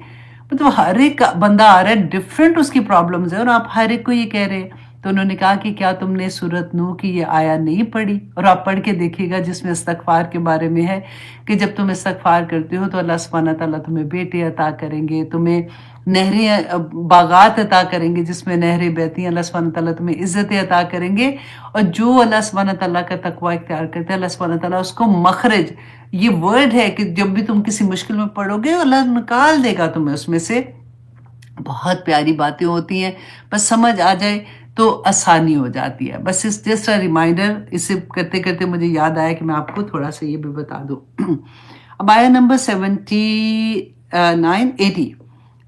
مطلب ہر ایک بندہ آ رہا ہے، ڈیفرنٹ اس کی پرابلمز ہیں اور آپ ہر ایک کو یہ کہہ رہے ہیں. تو انہوں نے کہا کہ کیا تم نے سورۃ نوح کی یہ آیا نہیں پڑھی؟ اور آپ پڑھ کے دیکھیے گا جس میں استغفار کے بارے میں ہے کہ جب تم استغفار کرتے ہو تو اللہ سبحانہ تعالیٰ تمہیں بیٹے عطا کریں گے، تمہیں نہریں باغات عطا کریں گے جس میں نہریں بہتی ہیں. اللہ سبحانہ تعالیٰ تمہیں عزتیں عطا کریں گے، اور جو اللہ سبحانہ تعالیٰ کا تقوی اختیار کرتے ہیں اللہ سبحانہ تعالیٰ اس کو مخرج، یہ ورڈ ہے کہ جب بھی تم کسی مشکل میں پڑو گے اللہ نکال دے گا تمہیں اس میں سے. بہت پیاری باتیں ہوتی ہیں، بس سمجھ آ جائے تو آسانی ہو جاتی ہے. بس جسٹ اے ریمائنڈر، اسے کرتے کرتے مجھے یاد آیا کہ میں آپ کو تھوڑا سا یہ بھی بتا دوں. اب آیا نمبر 80.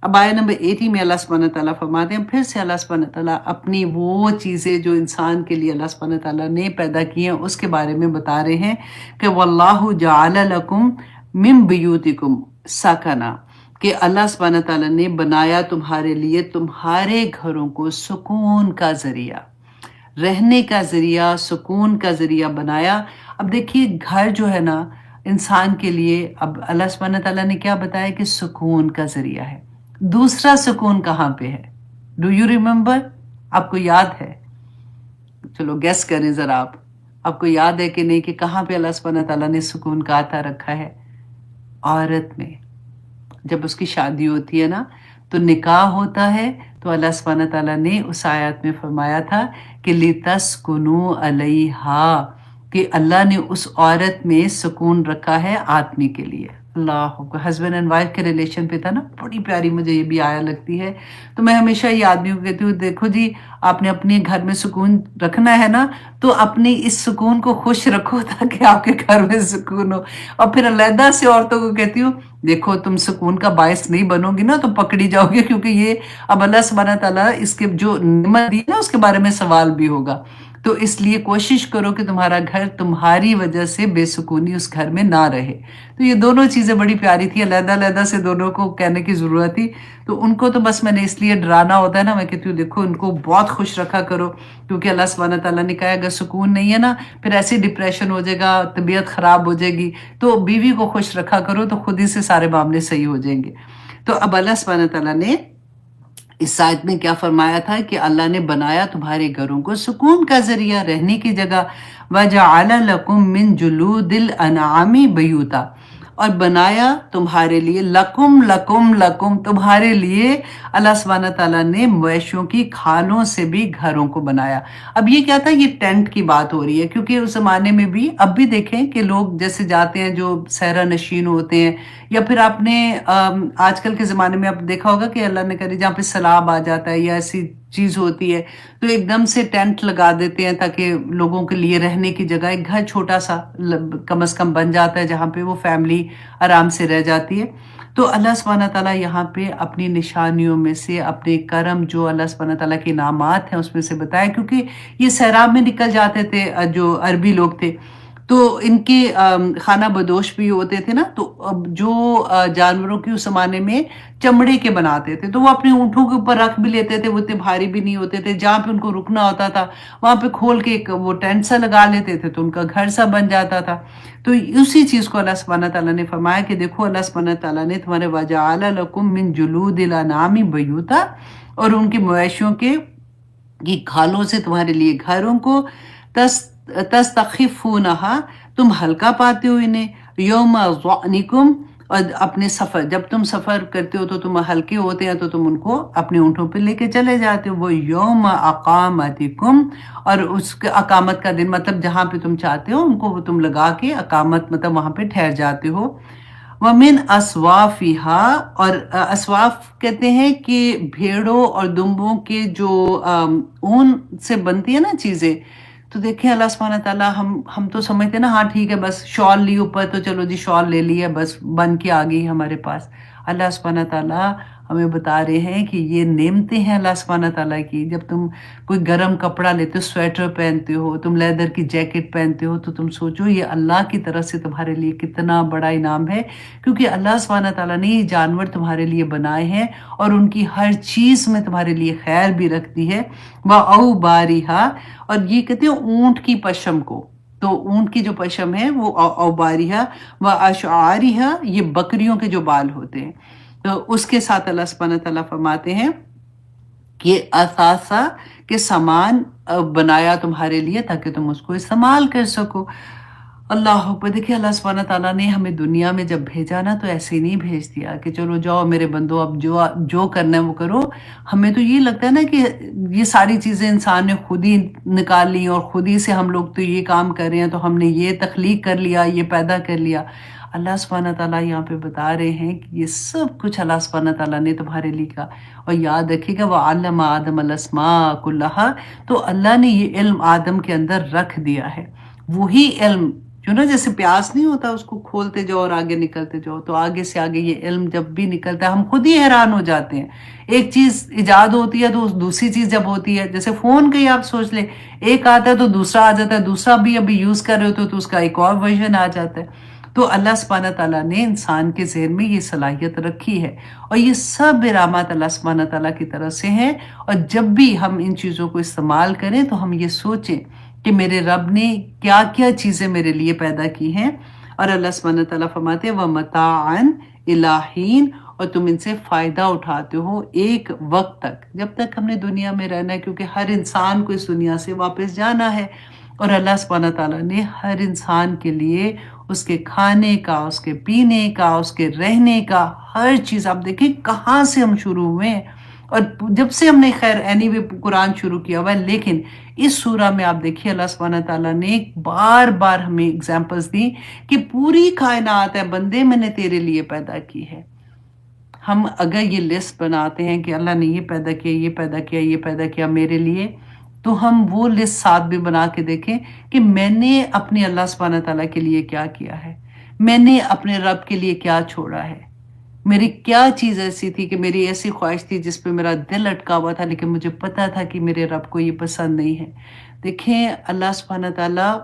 اب آیا نمبر 80 میں اللہ سبحانہ تعالیٰ فرماتے ہیں، پھر سے اللہ سبحانہ تعالیٰ اپنی وہ چیزیں جو انسان کے لیے اللہ سبحانہ تعالیٰ نے پیدا کی ہیں اس کے بارے میں بتا رہے ہیں کہ واللہ جعل لکم من بیوتکم سکنا، کہ اللہ سبحانہ تعالیٰ نے بنایا تمہارے لیے تمہارے گھروں کو سکون کا ذریعہ، رہنے کا ذریعہ، سکون کا ذریعہ بنایا. اب دیکھیے گھر جو ہے نا انسان کے لیے، اب اللہ سبحانہ تعالیٰ نے کیا بتایا کہ سکون کا ذریعہ ہے. دوسرا سکون کہاں پہ ہے؟ Do you remember? آپ کو یاد ہے؟ چلو گیس کریں ذرا. آپ کو یاد ہے کہ نہیں کہ کہاں پہ اللہ سبحانہ تعالیٰ نے سکون کا عطا رکھا ہے؟ عورت میں. جب اس کی شادی ہوتی ہے نا تو نکاح ہوتا ہے تو اللہ سبحانہ تعالیٰ نے اس آیات میں فرمایا تھا کہ لِتَسْكُنُوا عَلَيْهَا، کہ اللہ نے اس عورت میں سکون رکھا ہے آدمی کے لیے. اللہ کو ہسبینڈ اینڈ وائف کے ریلیشن پہ تھا نا، بڑی پیاری مجھے یہ بھی آیا لگتی ہے. تو میں ہمیشہ یہ آدمیوں کو کہتی ہوں دیکھو جی آپ نے اپنے گھر میں سکون رکھنا ہے نا تو اپنے اس سکون کو خوش رکھو تاکہ آپ کے گھر میں سکون ہو. اور پھر علیحدہ سے عورتوں کو کہتی ہوں دیکھو تم سکون کا باعث نہیں بنو گی نا تو پکڑی جاؤ گی، کیونکہ یہ اب اللہ سبحانہ تعالیٰ اس کے جو نعمت دی نا اس کے بارے میں سوال بھی ہوگا. تو اس لیے کوشش کرو کہ تمہارا گھر تمہاری وجہ سے بے سکونی اس گھر میں نہ رہے. تو یہ دونوں چیزیں بڑی پیاری تھی، علیحدہ علیحدہ سے دونوں کو کہنے کی ضرورت تھی. تو ان کو تو بس میں نے اس لیے ڈرانا ہوتا ہے نا، میں کہتی ہوں دیکھو ان کو بہت خوش رکھا کرو، کیونکہ اللہ سبحانہ تعالیٰ نے کہا اگر سکون نہیں ہے نا پھر ایسی ڈپریشن ہو جائے گا، طبیعت خراب ہو جائے گی. تو بیوی کو خوش رکھا کرو تو خود ہی سے سارے معاملے صحیح ہو جائیں گے. تو اب اللہ سبحانہ تعالیٰ نے اس آیت میں کیا فرمایا تھا کہ اللہ نے بنایا تمہارے گھروں کو سکون کا ذریعہ، رہنے کی جگہ. وَجَعَلَ لَكُم مِّن جُلُودِ الْأَنْعَامِ بَيُوتًا، اور بنایا تمہارے لیے، لکم تمہارے لیے اللہ سبحانہ تعالیٰ نے مویشیوں کی کھالوں سے بھی گھروں کو بنایا. اب یہ کیا تھا، یہ ٹینٹ کی بات ہو رہی ہے، کیونکہ اس زمانے میں بھی اب بھی دیکھیں کہ لوگ جیسے جاتے ہیں جو صحرا نشین ہوتے ہیں، یا پھر آپ نے آج کل کے زمانے میں آپ دیکھا ہوگا کہ اللہ نے کرے جہاں پہ سیلاب آ جاتا ہے یا ایسی چیز ہوتی ہے تو ایک دم سے ٹینٹ لگا دیتے ہیں تاکہ لوگوں کے لیے رہنے کی جگہ، ایک گھر چھوٹا سا کم از کم بن جاتا ہے جہاں پہ وہ فیملی آرام سے رہ جاتی ہے. تو اللہ سبحانہ تعالیٰ یہاں پہ اپنی نشانیوں میں سے اپنے کرم جو اللہ سبحانہ تعالیٰ کے انعامات ہیں اس میں سے بتایا، کیونکہ یہ سیراب میں نکل جاتے تھے جو عربی لوگ تھے تو ان کے خانہ بدوش بھی ہوتے تھے نا، تو اب جو جانوروں کی اس زمانے میں چمڑے کے بناتے تھے تو وہ اپنے اونٹوں کے اوپر رکھ بھی لیتے تھے، وہ اتنے بھاری بھی نہیں ہوتے تھے. جہاں پہ ان کو رکنا ہوتا تھا وہاں پہ کھول کے ایک وہ ٹینٹ سا لگا لیتے تھے تو ان کا گھر سا بن جاتا تھا. تو اسی چیز کو اللہ سبحانہ تعالیٰ نے فرمایا کہ دیکھو اللہ سبحانہ تعالیٰ نے تمہارے وَجَعَلَ لَكُم مِّن جُلُودِ الْأَنْعَامِ بَيُوتًا، اور ان کی مویشیوں کے کی کھالوں سے تمہارے لیے گھروں کو، تستخفونہا تم ہلکا پاتے ہو انہیں، یوم ظعنکم، اور اپنے سفر جب تم سفر کرتے ہو تو تم ہلکے ہوتے ہیں تو تم ان کو اپنے اونٹوں پہ لے کے چلے جاتے ہو. وہ یوم اقامتکم، اور اس کے اقامت کا دن مطلب جہاں پہ تم چاہتے ہو ان کو وہ تم لگا کے اقامت مطلب وہاں پہ ٹھہر جاتے ہو. وَمِنْ أَصْوَافِهَا، اور اسواف کہتے ہیں کہ بھیڑوں اور دمبوں کے جو اون سے بنتی ہے نا چیزیں. تو دیکھیں اللہ سبحانہ تعالیٰ ہم تو سمجھتے ہیں نا ہاں ٹھیک ہے بس شال لی اوپر تو چلو جی شال لے لی ہے بس بن کے آ گئی ہمارے پاس. اللہ سبحانہ تعالیٰ ہمیں بتا رہے ہیں کہ یہ نعمتیں ہیں اللہ سبحانہ تعالیٰ کی. جب تم کوئی گرم کپڑا لیتے ہو، سویٹر پہنتے ہو، تم لیدر کی جیکٹ پہنتے ہو، تو تم سوچو یہ اللہ کی طرف سے تمہارے لیے کتنا بڑا انعام ہے، کیونکہ اللہ سبحانہ تعالیٰ نے یہ جانور تمہارے لیے بنائے ہیں اور ان کی ہر چیز میں تمہارے لیے خیر بھی رکھتی ہے. وَأَوْبَارِهَا، اور یہ کہتے ہیں اونٹ کی پشم کو، تو اونٹ کی جو پشم ہے وہ اوباریہ و اشعاریہ، یہ بکریوں کے جو بال ہوتے ہیں. تو اس کے ساتھ اللہ سبحانہ تعالیٰ فرماتے ہیں کہ اثاثہ کے سامان بنایا تمہارے لیے تاکہ تم اس کو استعمال کر سکو. اللہ اکبر. دیکھیں اللہ سبحانہ تعالیٰ نے ہمیں دنیا میں جب بھیجا نا تو ایسے ہی نہیں بھیج دیا کہ چلو جاؤ میرے بندو اب جو کرنا ہے وہ کرو. ہمیں تو یہ لگتا ہے نا کہ یہ ساری چیزیں انسان نے خود ہی نکال لی اور خود ہی سے ہم لوگ تو یہ کام کر رہے ہیں تو ہم نے یہ تخلیق کر لیا، یہ پیدا کر لیا. اللہ سبحانہ تعالیٰ یہاں پہ بتا رہے ہیں کہ یہ سب کچھ اللہ سبحانہ تعالیٰ نے تمہارے لیے کہا. اور یاد رکھیے گا وَعَلَّمَ آدَمَ الْأَسْمَاءَ كُلَّهَا، تو اللہ نے یہ علم آدم کے اندر رکھ دیا ہے. وہی علم جو نا جیسے پیاس نہیں ہوتا اس کو کھولتے جاؤ اور آگے نکلتے جاؤ، تو آگے سے آگے یہ علم جب بھی نکلتا ہے ہم خود ہی حیران ہو جاتے ہیں. ایک چیز ایجاد ہوتی ہے تو دوسری چیز جب ہوتی ہے، جیسے فون کا ہی آپ سوچ لیں، ایک آتا ہے تو دوسرا آ جاتا ہے، دوسرا بھی ابھی یوز کر رہے ہوتے تو اس کا ایک اور ورژن آ جاتا ہے. تو اللہ سبحانہ تعالیٰ نے انسان کے ذہن میں یہ صلاحیت رکھی ہے اور یہ سب انعامات اللہ سبحانہ تعالیٰ کی طرف سے ہیں. اور جب بھی ہم ان چیزوں کو استعمال کریں تو ہم یہ سوچیں کہ میرے رب نے کیا کیا چیزیں میرے لیے پیدا کی ہیں. اور اللہ سبحانہ تعالیٰ فرماتے ہیں وَمَتَاعًا إِلَىٰ حِينٍ، اور تم ان سے فائدہ اٹھاتے ہو ایک وقت تک، جب تک ہم نے دنیا میں رہنا ہے، کیونکہ ہر انسان کو اس دنیا سے واپس جانا ہے. اور اللہ سبحانہ تعالیٰ نے ہر انسان کے لیے اس کے کھانے کا، اس کے پینے کا، اس کے رہنے کا ہر چیز، آپ دیکھیں کہاں سے ہم شروع ہوئے ہیں. اور جب سے ہم نے خیر اینی وے قرآن شروع کیا ہوا ہے، لیکن اس سورہ میں آپ دیکھیے اللہ سبحانہ تعالیٰ نے بار بار ہمیں اگزامپلز دی کہ پوری کائنات ہے بندے میں نے تیرے لیے پیدا کی ہے. ہم اگر یہ لسٹ بناتے ہیں کہ اللہ نے یہ پیدا کیا، یہ پیدا کیا، یہ پیدا کیا میرے لیے، تو ہم وہ لسٹ ساتھ بھی بنا کے دیکھیں کہ میں نے اپنے اللہ سبحانہ تعالیٰ کے لیے کیا کیا ہے، میں نے اپنے رب کے لیے کیا چھوڑا ہے. میری کیا چیز ایسی تھی کہ میری ایسی خواہش تھی جس پہ میرا دل اٹکا ہوا تھا، لیکن مجھے پتا تھا کہ میرے رب کو یہ پسند نہیں ہے۔ دیکھیں اللہ سبحانہ تعالیٰ،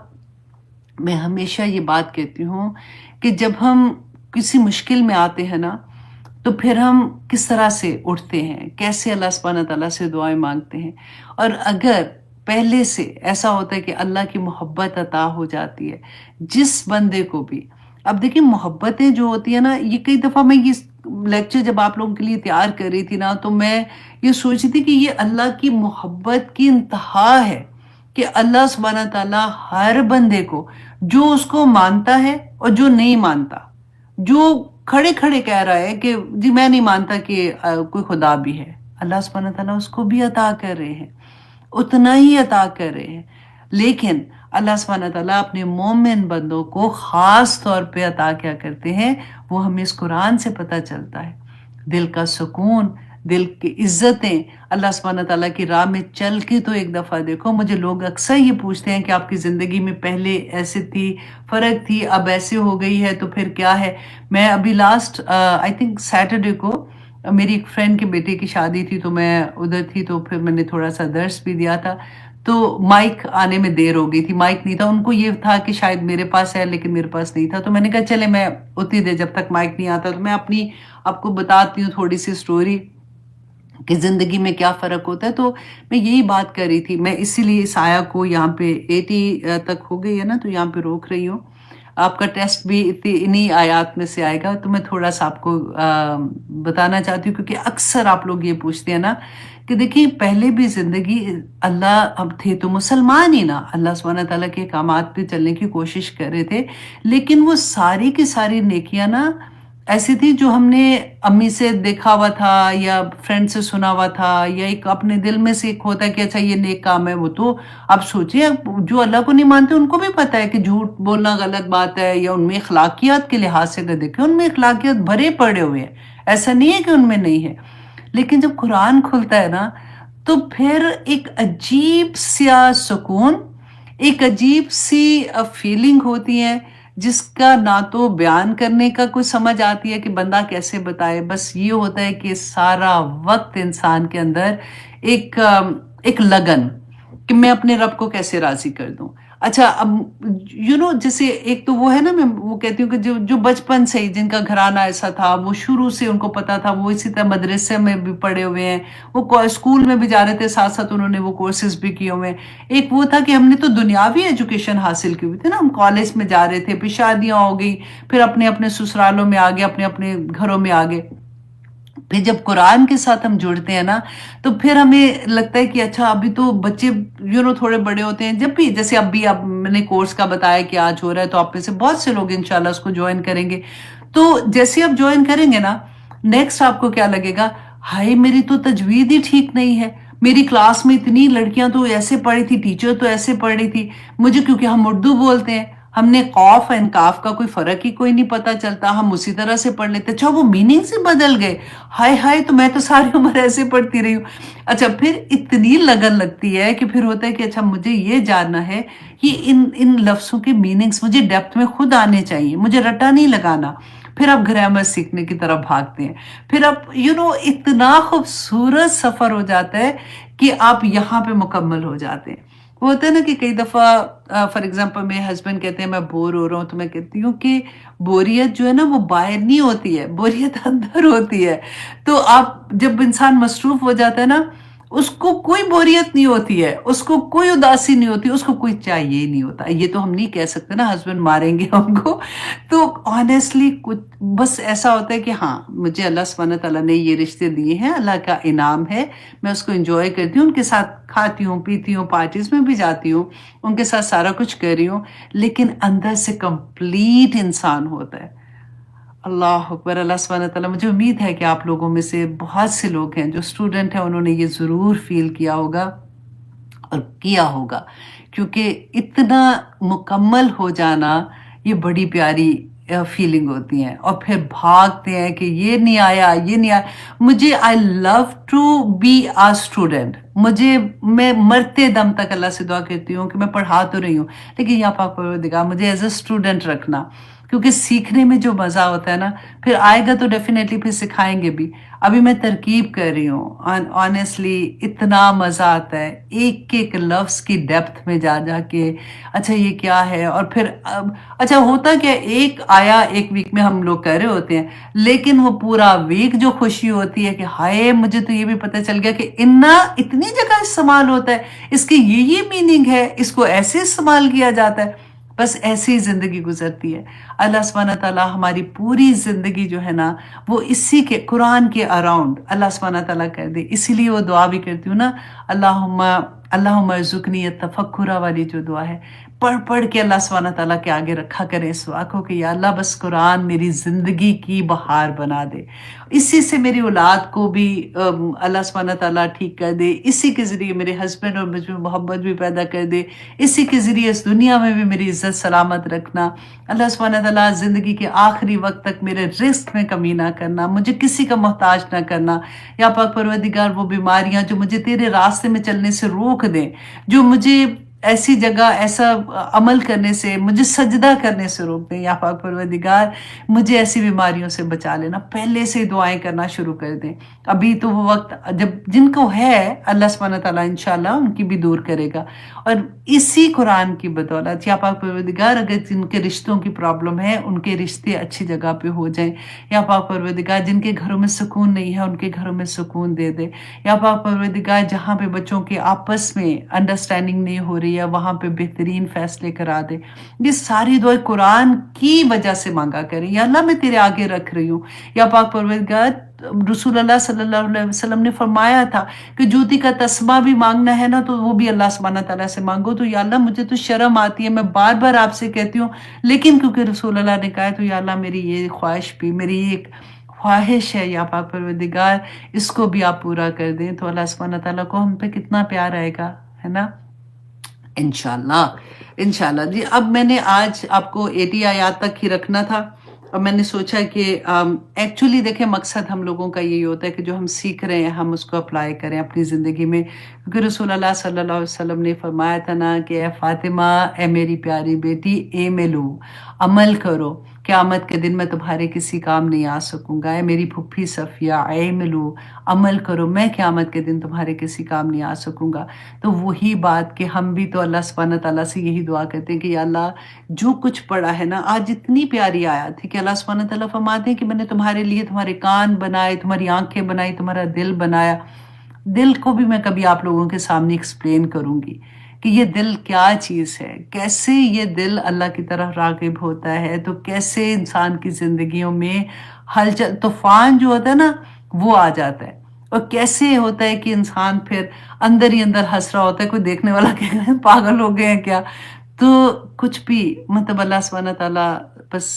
میں ہمیشہ یہ بات کہتی ہوں کہ جب ہم کسی مشکل میں آتے ہیں نا، تو پھر ہم کس طرح سے اٹھتے ہیں، کیسے اللہ سبحانہ تعالیٰ سے دعائیں مانگتے ہیں۔ اور اگر پہلے سے ایسا ہوتا ہے کہ اللہ کی محبت عطا ہو جاتی ہے جس بندے کو بھی، اب دیکھیں محبتیں جو ہوتی ہیں نا، یہ کئی دفعہ میں یہ لیکچر جب آپ لوگوں کے لیے تیار کر رہی تھی نا، تو میں یہ سوچ رہی تھی کہ یہ اللہ کی محبت کی انتہا ہے کہ اللہ سبحانہ تعالیٰ ہر بندے کو، جو اس کو مانتا ہے اور جو نہیں مانتا، جو کھڑے کھڑے کہہ رہا ہے کہ جی میں نہیں مانتا کہ کوئی خدا بھی ہے، اللہ سبحانہ تعالیٰ اس کو بھی عطا کر رہے ہیں، اتنا ہی عطا کر رہے ہیں۔ لیکن اللہ سبحانہ تعالیٰ اپنے مومن بندوں کو خاص طور پہ عطا کیا کرتے ہیں، وہ ہمیں اس قرآن سے پتہ چلتا ہے۔ دل کا سکون، دل کی عزتیں، اللہ سبحانہ تعالیٰ کی راہ میں چل کے تو ایک دفعہ دیکھو۔ مجھے لوگ اکثر یہ پوچھتے ہیں کہ آپ کی زندگی میں پہلے ایسے تھی، فرق تھی، اب ایسے ہو گئی ہے تو پھر کیا ہے۔ میں ابھی لاسٹ آئی تھنک سیٹرڈے کو میری ایک فرینڈ کے بیٹے کی شادی تھی، تو میں ادھر تھی، تو پھر میں نے تھوڑا سا درس بھی دیا تھا، تو مائک آنے میں دیر ہو گئی تھی، مائک نہیں تھا، ان کو یہ تھا کہ شاید میرے پاس ہے لیکن میرے پاس نہیں تھا، تو میں نے کہا چلے میں اتنی دیر جب تک مائک نہیں آتا تو میں اپنی آپ کو بتاتی ہوں تھوڑی سی سٹوری کہ زندگی میں کیا فرق ہوتا ہے۔ تو میں یہی بات کر رہی تھی، میں اسی لیے اس آیا کو یہاں پہ 80 تک ہو گئی ہے نا، تو یہاں پہ روک رہی ہوں۔ آپ کا ٹیسٹ بھی انہی آیات میں سے آئے گا، تو میں تھوڑا سا آپ کو بتانا چاہتی ہوں، کیونکہ اکثر آپ لوگ یہ پوچھتے ہیں نا کہ دیکھیں پہلے بھی زندگی اللہ، اب تھے تو مسلمان ہی نا، اللہ سبحانہ تعالیٰ کے احکامات پہ چلنے کی کوشش کر رہے تھے، لیکن وہ ساری کی ساری نیکیاں نا ایسی تھی جو ہم نے امی سے دیکھا ہوا تھا یا فرینڈ سے سنا ہوا تھا، یا ایک اپنے دل میں سے ایک ہوتا ہے کہ اچھا یہ نیک کام ہے۔ وہ تو آپ سوچیں، جو اللہ کو نہیں مانتے ان کو بھی پتا ہے کہ جھوٹ بولنا غلط بات ہے، یا ان میں اخلاقیات کے لحاظ سے اگر دیکھیں ان میں اخلاقیات بھرے پڑے ہوئے ہیں، ایسا نہیں ہے کہ ان میں نہیں ہے۔ لیکن جب قرآن کھلتا ہے نا، تو پھر ایک عجیب سا سکون، ایک عجیب سی فیلنگ ہوتی ہے جس کا نہ تو بیان کرنے کا کوئی سمجھ آتی ہے کہ بندہ کیسے بتائے۔ بس یہ ہوتا ہے کہ سارا وقت انسان کے اندر ایک لگن کہ میں اپنے رب کو کیسے راضی کر دوں۔ اچھا اب جیسے ایک تو وہ ہے نا، میں وہ کہتی ہوں کہ جو بچپن سے ہی جن کا گھرانہ ایسا تھا، وہ شروع سے ان کو پتا تھا، وہ اسی طرح مدرسے میں بھی پڑھے ہوئے ہیں، وہ اسکول میں بھی جا رہے تھے، ساتھ ساتھ انہوں نے وہ کورسز بھی کیے ہوئے ہیں۔ ایک وہ تھا کہ ہم نے تو دنیاوی ایجوکیشن حاصل کی ہوئی تھی نا، ہم کالج میں جا رہے تھے، پھر شادیاں ہو گئی، پھر اپنے اپنے سسرالوں میں آگے، اپنے اپنے گھروں میں آگے۔ پھر جب قرآن کے ساتھ ہم جڑتے ہیں نا، تو پھر ہمیں لگتا ہے کہ اچھا ابھی تو بچے تھوڑے بڑے ہوتے ہیں، جب بھی جیسے اب میں نے کورس کا بتایا کہ آج ہو رہا ہے، تو آپ میں سے بہت سے لوگ انشاءاللہ اس کو جوائن کریں گے۔ تو جیسے آپ جوائن کریں گے نا، نیکسٹ آپ کو کیا لگے گا، ہائی میری تو تجوید ہی ٹھیک نہیں ہے، میری کلاس میں اتنی لڑکیاں تو ایسے پڑھی تھی، ٹیچر تو ایسے پڑھ رہی تھی، مجھے کیونکہ ہم اردو بولتے ہیں، ہم نے قوف اینڈ کاف کا کوئی فرق ہی کوئی نہیں پتا چلتا، ہم اسی طرح سے پڑھ لیتے، اچھا وہ میننگ سے بدل گئے، ہائے ہائے تو میں تو ساری عمر ایسے پڑھتی رہی ہوں۔ اچھا پھر اتنی لگن لگتی ہے کہ پھر ہوتا ہے کہ اچھا مجھے یہ جاننا ہے کہ ان لفظوں کے میننگز مجھے ڈیپتھ میں خود آنے چاہیے، مجھے رٹا نہیں لگانا۔ پھر آپ گرامر سیکھنے کی طرف بھاگتے ہیں، پھر آپ اتنا خوبصورت سفر ہو جاتا ہے کہ آپ یہاں پہ مکمل ہو جاتے ہیں۔ وہ ہوتا ہے نا کہ کئی دفعہ فار ایگزامپل میرے ہسبینڈ کہتے ہیں میں بور ہو رہا ہوں، تو میں کہتی ہوں کہ بوریت جو ہے نا وہ باہر نہیں ہوتی ہے، بوریت اندر ہوتی ہے۔ تو آپ جب انسان مصروف ہو جاتا ہے نا، اس کو کوئی بوریت نہیں ہوتی ہے، اس کو کوئی اداسی نہیں ہوتی، اس کو کوئی چاہیے ہی نہیں ہوتا۔ یہ تو ہم نہیں کہہ سکتے نا، ہسبینڈ ماریں گے ہم کو۔ تو آنیسٹلی کچھ بس ایسا ہوتا ہے کہ ہاں مجھے اللہ سبحانہ تعالیٰ نے یہ رشتے دیے ہیں، اللہ کا انعام ہے، میں اس کو انجوائے کرتی ہوں، ان کے ساتھ کھاتی ہوں، پیتی ہوں، پارٹیز میں بھی جاتی ہوں، ان کے ساتھ سارا کچھ کر رہی ہوں، لیکن اندر سے کمپلیٹ انسان ہوتا ہے۔ اللہ اکبر، اللہ سبحانہ تعالیٰ، مجھے امید ہے کہ آپ لوگوں میں سے بہت سے لوگ ہیں جو اسٹوڈنٹ ہیں، انہوں نے یہ ضرور فیل کیا ہوگا اور کیا ہوگا، کیونکہ اتنا مکمل ہو جانا یہ بڑی پیاری فیلنگ ہوتی ہیں، اور پھر بھاگتے ہیں کہ یہ نہیں آیا، یہ نہیں آیا۔ مجھے I love to be a student, مجھے میں مرتے دم تک اللہ سے دعا کرتی ہوں کہ میں پڑھا تو رہی ہوں لیکن یا پاک پروردگار مجھے ایز اے اسٹوڈنٹ رکھنا، کیونکہ سیکھنے میں جو مزہ ہوتا ہے نا پھر آئے گا تو ڈیفینیٹلی پھر سکھائیں گے بھی۔ ابھی میں ترکیب کر رہی ہوں، آنیسٹلی اتنا مزہ آتا ہے ایک ایک لفظ کی ڈیپتھ میں جا جا کے، اچھا یہ کیا ہے، اور پھر اچھا ہوتا کیا ایک آیا ایک ویک میں ہم لوگ کر رہے ہوتے ہیں، لیکن وہ پورا ویک جو خوشی ہوتی ہے کہ ہائے مجھے تو یہ بھی پتہ چل گیا کہ اتنی جگہ استعمال ہوتا ہے، اس کی یہ میننگ ہے، اس کو ایسے استعمال کیا جاتا ہے، بس ایسی ہی زندگی گزرتی ہے۔ اللہ سبحانہ تعالیٰ ہماری پوری زندگی جو ہے نا وہ اسی کے قرآن کے اراؤنڈ اللہ سبحانہ تعالیٰ کر دے۔ اسی لیے وہ دعا بھی کرتی ہوں نا، اللہم ارزقنی التفکر والی جو دعا ہے، پڑھ پڑھ کے اللہ سبحانہ تعالیٰ کے آگے رکھا کرے اس دعا کو کہ یا اللہ بس قرآن میری زندگی کی بہار بنا دے، اسی سے میری اولاد کو بھی اللہ سبحانہ تعالیٰ ٹھیک کر دے، اسی کے ذریعے میرے ہسبینڈ اور مجھ میں محبت بھی پیدا کر دے، اسی کے ذریعے اس دنیا میں بھی میری عزت سلامت رکھنا، اللہ سبحانہ تعالیٰ زندگی کے آخری وقت تک میرے رزق میں کمی نہ کرنا، مجھے کسی کا محتاج نہ کرنا، یا پاک پروردگار وہ بیماریاں جو مجھے تیرے راستے میں چلنے سے روک دیں، جو مجھے ایسی جگہ ایسا عمل کرنے سے، مجھے سجدہ کرنے سے روک دیں، یا پاک پروردگار مجھے ایسی بیماریوں سے بچا لینا، پہلے سے دعائیں کرنا شروع کر دیں۔ ابھی تو وہ وقت جب جن کو ہے اللہ سبحانہ تعالیٰ انشاءاللہ ان کی بھی دور کرے گا، اور اسی قرآن کی بدولت یا پاک پروردگار اگر جن کے رشتوں کی پرابلم ہے ان کے رشتے اچھی جگہ پہ ہو جائیں، یا پاک پروردگار جن کے گھروں میں سکون نہیں ہے ان کے گھروں میں سکون دے دے، یا پاک پروردگار جہاں پہ بچوں کے آپس میں انڈرسٹینڈنگ نہیں ہو رہی ہے وہاں پہ بہترین فیصلے کرا دے۔ یہ ساری دعائیں قرآن کی وجہ سے مانگا کریں، یا اللہ میں تیرے آگے رکھ رہی ہوں، یا پاک پروردگار رسول اللہ صلی اللہ علیہ وسلم نے فرمایا تھا کہ جوتی کا تسبیح بھی مانگنا ہے نا تو وہ بھی اللہ سبحانہ تعالیٰ سے مانگو، تو یا اللہ مجھے تو شرم آتی ہے، میں بار بار آپ سے کہتی ہوں، لیکن کیونکہ رسول اللہ نے کہا ہے تو یا اللہ میری یہ خواہش بھی، میری ایک خواہش ہے یا پاک پروردگار اس کو بھی آپ پورا کر دیں، تو اللہ سبحانہ تعالیٰ کو ہم پہ کتنا پیار آئے گا، ہے نا؟ انشاءاللہ انشاءاللہ۔ جی اب میں نے آج آپ کو 80 آیات تک ہی رکھنا تھا، اور میں نے سوچا کہ ایکچولی دیکھیں مقصد ہم لوگوں کا یہی ہوتا ہے کہ جو ہم سیکھ رہے ہیں ہم اس کو اپلائی کریں اپنی زندگی میں، کیونکہ رسول اللہ صلی اللہ علیہ وسلم نے فرمایا تھا نا کہ اے فاطمہ، اے میری پیاری بیٹی، اعملو، عمل کرو، قیامت کے دن میں تمہارے کسی کام نہیں آ سکوں گا، اے میری پھپھی صفیہ، اعملو، عمل کرو، میں قیامت کے دن تمہارے کسی کام نہیں آ سکوں گا۔ تو وہی بات کہ ہم بھی تو اللہ سبحانہ تعالیٰ سے یہی دعا کرتے ہیں کہ یا اللہ جو کچھ پڑھا ہے نا، آج اتنی پیاری آیات ہے کہ اللہ سبحانہ تعالیٰ فرماتے ہیں کہ میں نے تمہارے لیے تمہارے کان بنائے، تمہاری آنکھیں بنائی، تمہارا دل بنایا۔ دل کو بھی میں کبھی آپ لوگوں کے سامنے ایکسپلین کروں گی کہ یہ دل کیا چیز ہے، کیسے یہ دل اللہ کی طرف راغب ہوتا ہے، تو کیسے انسان کی زندگیوں میں ہلچل طوفان جو ہوتا ہے نا وہ آ جاتا ہے، اور کیسے ہوتا ہے کہ انسان پھر اندر ہی اندر ہنس رہا ہوتا ہے، کوئی دیکھنے والا کہہ رہا ہے پاگل ہو گئے ہیں کیا، تو کچھ بھی مطلب اللہ سبحانہ تعالیٰ بس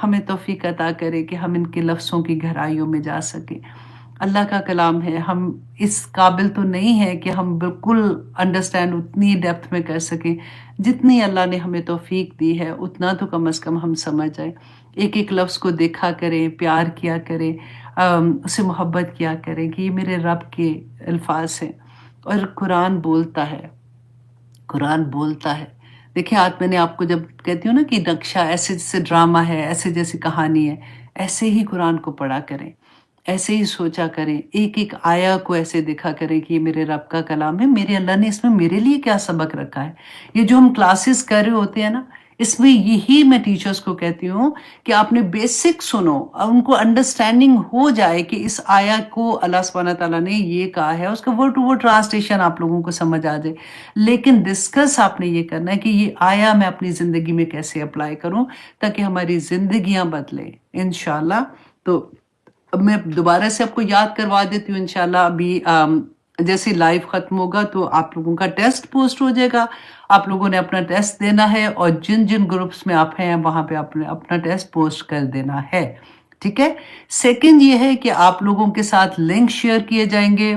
ہمیں توفیق عطا کرے کہ ہم ان کے لفظوں کی گہرائیوں میں جا سکیں۔ اللہ کا کلام ہے، ہم اس قابل تو نہیں ہے کہ ہم بالکل انڈرسٹینڈ اتنی ڈیپتھ میں کر سکیں، جتنی اللہ نے ہمیں توفیق دی ہے اتنا تو کم از کم ہم سمجھ جائیں، ایک ایک لفظ کو دیکھا کریں، پیار کیا کریں، اسے محبت کیا کریں کہ یہ میرے رب کے الفاظ ہیں، اور قرآن بولتا ہے، قرآن بولتا ہے۔ دیکھیں آج میں نے آپ کو جب کہتی ہوں نا کہ نقشہ ایسے جیسے ڈرامہ ہے، ایسے جیسی کہانی ہے، ایسے ہی قرآن کو پڑھا کریں، ایسے ہی سوچا کریں، ایک ایک آیا کو ایسے دیکھا کریں کہ یہ میرے رب کا کلام ہے، میرے اللہ نے اس میں میرے لیے کیا سبق رکھا ہے۔ یہ جو ہم کلاسز کر رہے ہوتے ہیں نا، اس میں یہی میں ٹیچرز کو کہتی ہوں کہ آپ نے بیسک سنو، ان کو انڈرسٹینڈنگ ہو جائے کہ اس آیا کو اللہ سبحانہ تعالیٰ نے یہ کہا ہے، اس کا ورڈ ٹو ورڈ ٹرانسلیشن آپ لوگوں کو سمجھ آ جائے، لیکن ڈسکس آپ نے یہ کرنا ہے کہ یہ آیا میں اپنی زندگی میں کیسے اپلائی کروں تاکہ ہماری زندگیاں بدلیں انشاءاللہ۔ تو اب میں دوبارہ سے آپ کو یاد کروا دیتی ہوں انشاءاللہ، ابھی جیسے لائیو ختم ہوگا تو آپ لوگوں کا ٹیسٹ پوسٹ ہو جائے گا، آپ لوگوں نے اپنا ٹیسٹ دینا ہے، اور جن جن گروپس میں آپ ہیں وہاں پہ آپ نے اپنا ٹیسٹ پوسٹ کر دینا ہے، ٹھیک ہے۔ سیکنڈ یہ ہے کہ آپ لوگوں کے ساتھ لنک شیئر کیے جائیں گے،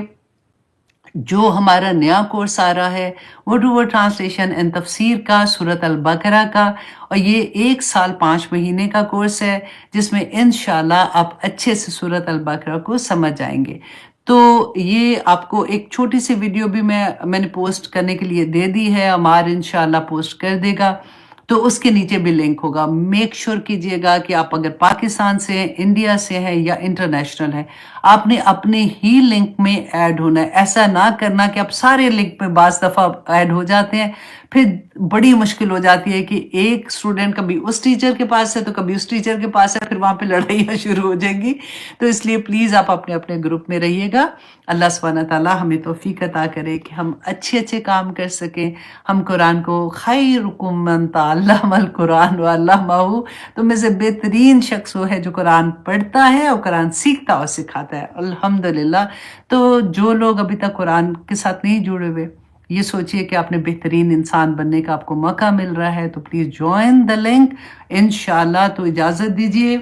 جو ہمارا نیا کورس آ رہا ہے word to word translation and تفسیر کا سورۃ البقرہ کا، اور یہ 1 سال 5 مہینے کا کورس ہے جس میں انشاءاللہ آپ اچھے سے سورۃ البقرہ کو سمجھ جائیں گے۔ تو یہ آپ کو ایک چھوٹی سی ویڈیو بھی میں نے پوسٹ کرنے کے لیے دے دی ہے، عمار انشاءاللہ پوسٹ کر دے گا، تو اس کے نیچے بھی لنک ہوگا۔ میک شور کیجئے گا کہ آپ اگر پاکستان سے ہیں، انڈیا سے ہیں یا انٹرنیشنل ہیں، آپ نے اپنے ہی لنک میں ایڈ ہونا ہے۔ ایسا نہ کرنا کہ آپ سارے لنک میں بعض دفعہ ایڈ ہو جاتے ہیں، پھر بڑی مشکل ہو جاتی ہے کہ ایک اسٹوڈنٹ کبھی اس ٹیچر کے پاس ہے تو کبھی اس ٹیچر کے پاس ہے، پھر وہاں پہ لڑائیاں شروع ہو جائیں گی۔ تو اس لیے پلیز آپ اپنے اپنے گروپ میں رہیے گا۔ اللہ سبحانہ تعالیٰ ہمیں توفیق عطا کرے کہ ہم اچھے اچھے کام کر سکیں، ہم قرآن کو خیرکم من تعلم القرآن وعلمہ، تو میں سے بہترین شخص وہ ہے جو قرآن پڑھتا ہے اور قرآن سیکھتا اور سکھاتا ہے، الحمدللہ۔ تو جو لوگ ابھی تک قرآن کے ساتھ نہیں جڑے ہوئے، یہ سوچئے کہ آپ نے بہترین انسان بننے کا آپ کو موقع مل رہا ہے، تو پلیز جوائن دا لنک انشاءاللہ۔ تو اجازت دیجئے،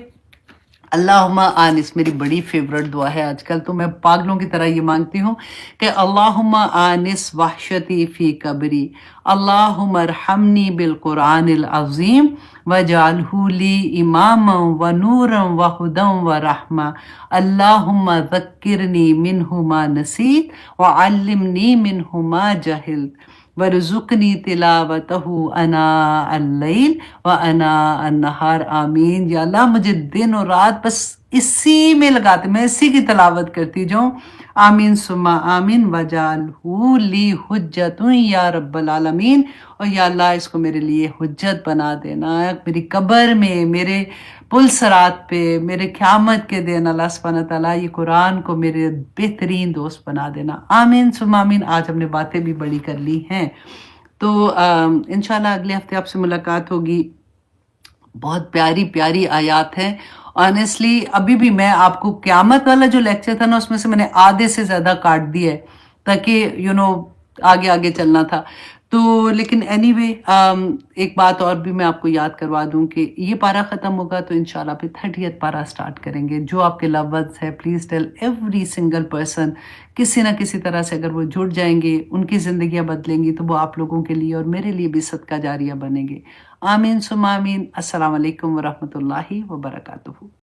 اللہم آنس میری بڑی فیورٹ دعا ہے آج کل، تو میں پاگلوں کی طرح یہ مانگتی ہوں کہ اللہم آنس وحشتی فی قبری، اللہم ارحمنی بالقرآن العظیم وجعلہ لی اماما ونورا وہدا ورحمہ، اللہم ذکرنی منہ ما نسیت وعلمنی منہ ما جہلت وَرْزُقْنِي تِلَاوَتَهُ آنَاءَ اللَّيْلِ وَآنَاءَ النَّهَارِ، آمین۔ یا اللہ مجھے دن اور رات بس اسی میں لگاتے، میں اسی کی تلاوت کرتی جاؤں، آمین ثم آمین۔ وَجَعَلْهُ لِي حُجَّةٌ یا رب العالمین، اور یا اللہ اس کو میرے لیے حجت بنا دینا، میری قبر میں، میرے پل صراط پہ، میرے قیامت کے دن اللہ سبحانہ تعالیٰ یہ قرآن کو میرے بہترین دوست بنا دینا، آمین ثم آمین۔ آج ہم نے باتیں بھی بڑی کر لی ہیں، تو انشاءاللہ اگلے ہفتے آپ سے ملاقات ہوگی۔ بہت پیاری پیاری آیات ہیں، آنیسٹلی ابھی بھی میں آپ کو قیامت والا جو لیکچر تھا نا، اس میں سے میں نے آدھے سے زیادہ کاٹ دیا ہے تاکہ آگے آگے چلنا تھا۔ تو لیکن اینی وے ایک بات اور بھی میں آپ کو یاد کروا دوں کہ یہ پارہ ختم ہوگا تو انشاءاللہ پھر 30th پارہ سٹارٹ کریں گے۔ جو آپ کے لو ونس ہے، please tell every single person, کسی نہ کسی طرح سے اگر وہ جڑ جائیں گے، ان کی زندگیاں بدلیں گی، تو وہ آپ لوگوں کے لیے اور میرے لیے بھی صدقہ جاریہ بنیں گے، آمین ثم آمین۔ السلام علیکم ورحمۃ اللہ وبرکاتہ۔